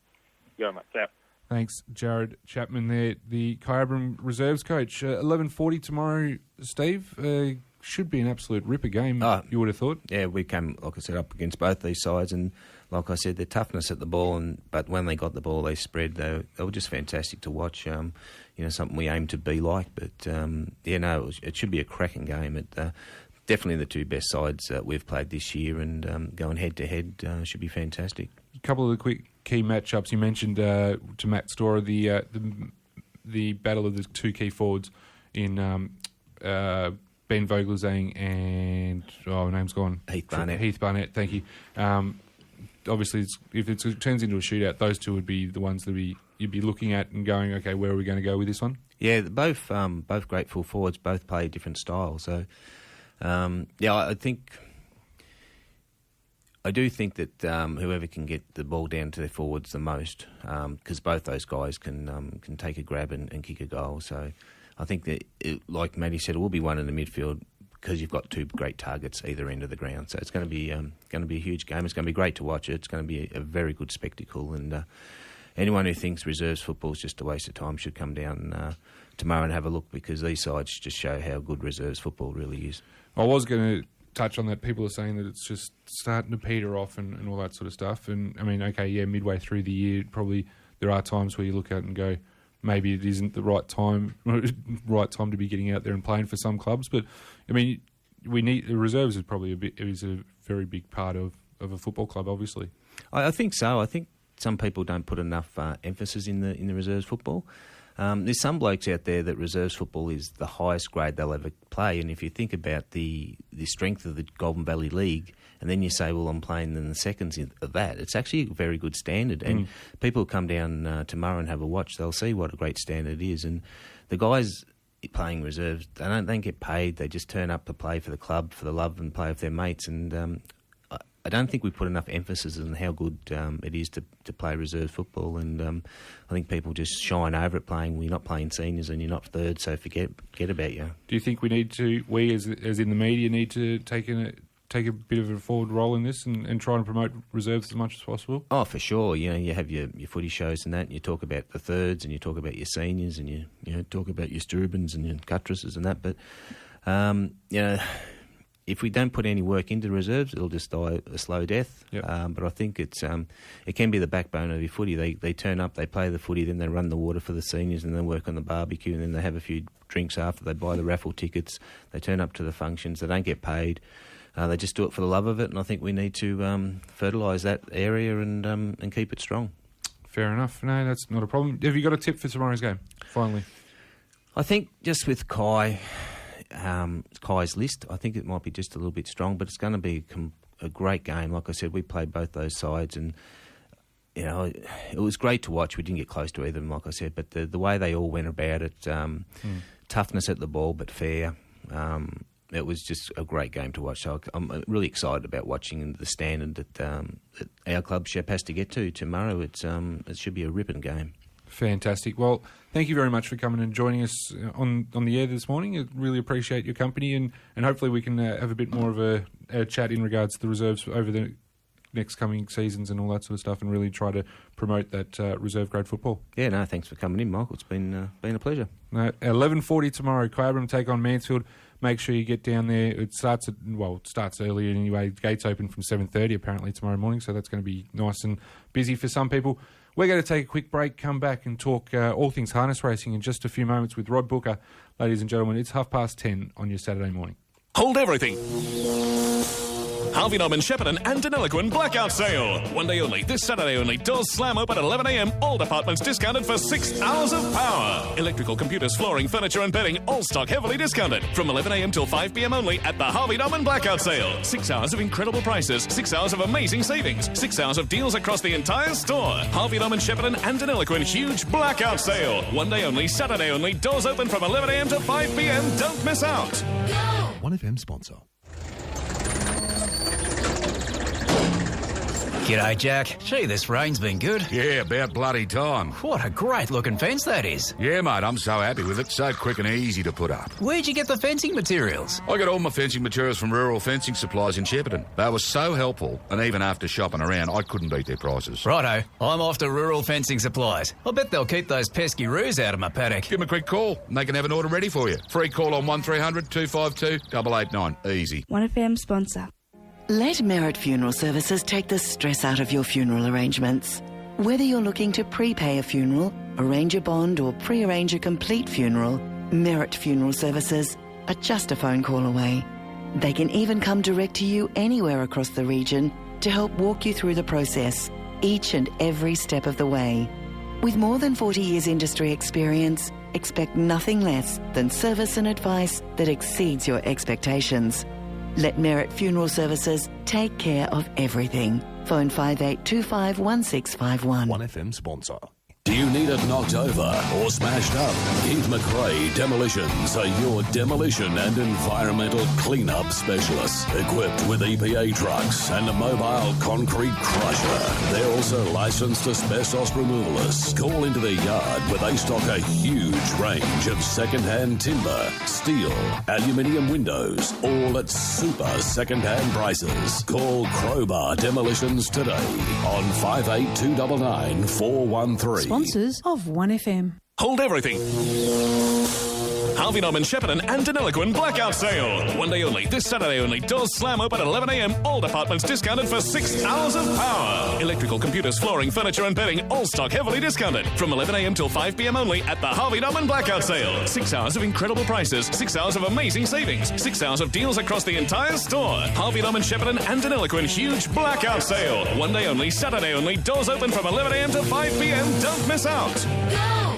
Go, mate. See ya. Thanks, Jared Chapman there, the Kyabram reserves coach. 11:40 tomorrow, Steve. Should be an absolute ripper game, you would have thought. Yeah, we came, like I said, up against both these sides, and like I said, their toughness at the ball, but when they got the ball, they spread. They were just fantastic to watch. Something we aim to be like. But it should be a cracking game. Definitely the two best sides we've played this year, and going head to head should be fantastic. A couple of the quick key matchups you mentioned to Matt Storer, the battle of the two key forwards in. Ben Vogelzang and name's gone. Heath Barnett, thank you. Obviously, if it turns into a shootout, those two would be the ones that you'd be looking at and going, okay, where are we going to go with this one? Yeah, both great full forwards, both play different styles. So, I do think that whoever can get the ball down to their forwards the most, because both those guys can take a grab and kick a goal. So. I think that, like Matty said, it will be one in the midfield because you've got two great targets either end of the ground. So it's going to be a huge game. It's going to be great to watch it. It's going to be a very good spectacle. And anyone who thinks reserves football is just a waste of time should come down tomorrow and have a look, because these sides just show how good reserves football really is. I was going to touch on that. People are saying that it's just starting to peter off and all that sort of stuff. And I mean, midway through the year, probably there are times where you look at it and go, maybe it isn't the right time to be getting out there and playing for some clubs. But I mean, we need the reserves is probably a very big part of a football club. Obviously, I think so. I think some people don't put enough emphasis in the reserves football. There's some blokes out there that reserves football is the highest grade they'll ever play, and if you think about the strength of the Goulburn Valley League, and then you say, well, I'm playing in the seconds of that, it's actually a very good standard. And people come down tomorrow and have a watch, they'll see what a great standard is. And the guys playing reserves, they don't get paid, they just turn up to play for the club, for the love and play with their mates. And I don't think we put enough emphasis on how good it is to play reserve football, and I think people just shine over it playing. You're not playing seniors and you're not third, so forget about you. Do you think we need to, as in the media, need to take a bit of a forward role in this and try and promote reserves as much as possible? Oh, for sure. You have your footy shows and that, and you talk about the thirds, and you talk about your seniors, and you talk about your Strubens and your Cuttresses and that. But if we don't put any work into reserves, it'll just die a slow death. Yep. But I think it can be the backbone of your footy. They turn up, they play the footy, then they run the water for the seniors, and then work on the barbecue, and then they have a few drinks after. They buy the raffle tickets. They turn up to the functions. They don't get paid. They just do it for the love of it, and I think we need to fertilise that area and keep it strong. Fair enough. No, that's not a problem. Have you got a tip for tomorrow's game, finally? I think just with Kai's list, I think it might be just a little bit strong, but it's going to be a great game. Like I said, we played both those sides, and it was great to watch. We didn't get close to either of them, like I said, but the way they all went about it, toughness at the ball, but fair. It was just a great game to watch. So I'm really excited about watching the standard that our club, Shep, has to get to tomorrow. It should be a ripping game. Fantastic. Well, thank you very much for coming and joining us on the air this morning. I really appreciate your company, and hopefully we can have a bit more of a chat in regards to the reserves over the next coming seasons and all that sort of stuff, and really try to promote that reserve grade football. Yeah, no, thanks for coming in, Michael. It's been a pleasure. 11:40 tomorrow, Kyabram take on Mansfield. Make sure you get down there. It starts early anyway. Gates open from 7:30 apparently tomorrow morning, so that's going to be nice and busy for some people. We're going to take a quick break, come back and talk all things harness racing in just a few moments with Rod Booker. Ladies and gentlemen, it's 10:30 on your Saturday morning. Hold everything. Harvey Norman, Shepparton and Deniliquin blackout sale. One day only, this Saturday only. Doors slam open at 11 a.m. All departments discounted for 6 hours of power. Electrical, computers, flooring, furniture and bedding, all stock heavily discounted. From 11 a.m. till 5 p.m. only at the Harvey Norman blackout sale. 6 hours of incredible prices, 6 hours of amazing savings, 6 hours of deals across the entire store. Harvey Norman, Shepparton and Deniliquin huge blackout sale. One day only, Saturday only. Doors open from 11 a.m. to 5 p.m. Don't miss out. 1FM sponsor. G'day, Jack. Gee, this rain's been good. Yeah, about bloody time. What a great looking fence that is. Yeah, mate, I'm so happy with it. So quick and easy to put up. Where'd you get the fencing materials? I got all my fencing materials from Rural Fencing Supplies in Shepparton. They were so helpful, and even after shopping around, I couldn't beat their prices. Righto, I'm off to Rural Fencing Supplies. I bet they'll keep those pesky roos out of my paddock. Give them a quick call, and they can have an order ready for you. Free call on 1300 252 889. Easy. 1FM sponsor. Let Merit Funeral Services take the stress out of your funeral arrangements. Whether you're looking to prepay a funeral, arrange a bond or pre-arrange a complete funeral, Merit Funeral Services are just a phone call away. They can even come direct to you anywhere across the region to help walk you through the process, each and every step of the way. With more than 40 years industry experience, expect nothing less than service and advice that exceeds your expectations. Let Merit Funeral Services take care of everything. Phone 5825 1651. 1FM sponsor. Do you need it knocked over or smashed up? Keith McRae Demolitions are your demolition and environmental clean-up specialists. Equipped with EPA trucks and a mobile concrete crusher. They're also licensed asbestos removalists. Call into their yard where they stock a huge range of second-hand timber, steel, aluminium windows, all at super second-hand prices. Call Crowbar Demolitions today on 58299 413. Sponsors of 1FM. Hold everything. Harvey Norman, Shepparton and Deniliquin blackout sale. One day only, this Saturday only. Doors slam open at 11 a.m. All departments discounted for 6 hours of power. Electrical, computers, flooring, furniture and bedding, all stock heavily discounted. From 11 a.m. till 5 p.m. only at the Harvey Norman blackout sale. 6 hours of incredible prices, 6 hours of amazing savings, 6 hours of deals across the entire store. Harvey Norman, Shepparton and Deniliquin huge blackout sale. One day only, Saturday only. Doors open from 11 a.m. to 5 p.m. Don't miss out.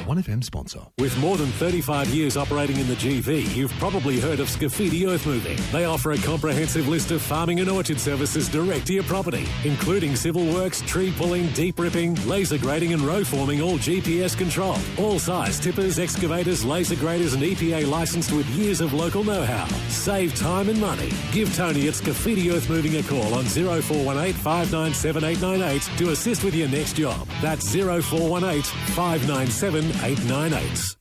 1FM sponsor. With more than 35 years operating in the GV, you've probably heard of Scafidi Earth Moving. They offer a comprehensive list of farming and orchard services direct to your property, including civil works, tree pulling, deep ripping, laser grading and row forming, all GPS controlled. All size tippers, excavators, laser graders and EPA licensed with years of local know-how. Save time and money. Give Tony at Scafidi Earth Moving a call on 0418 597 898 to assist with your next job. That's 0418 597 898.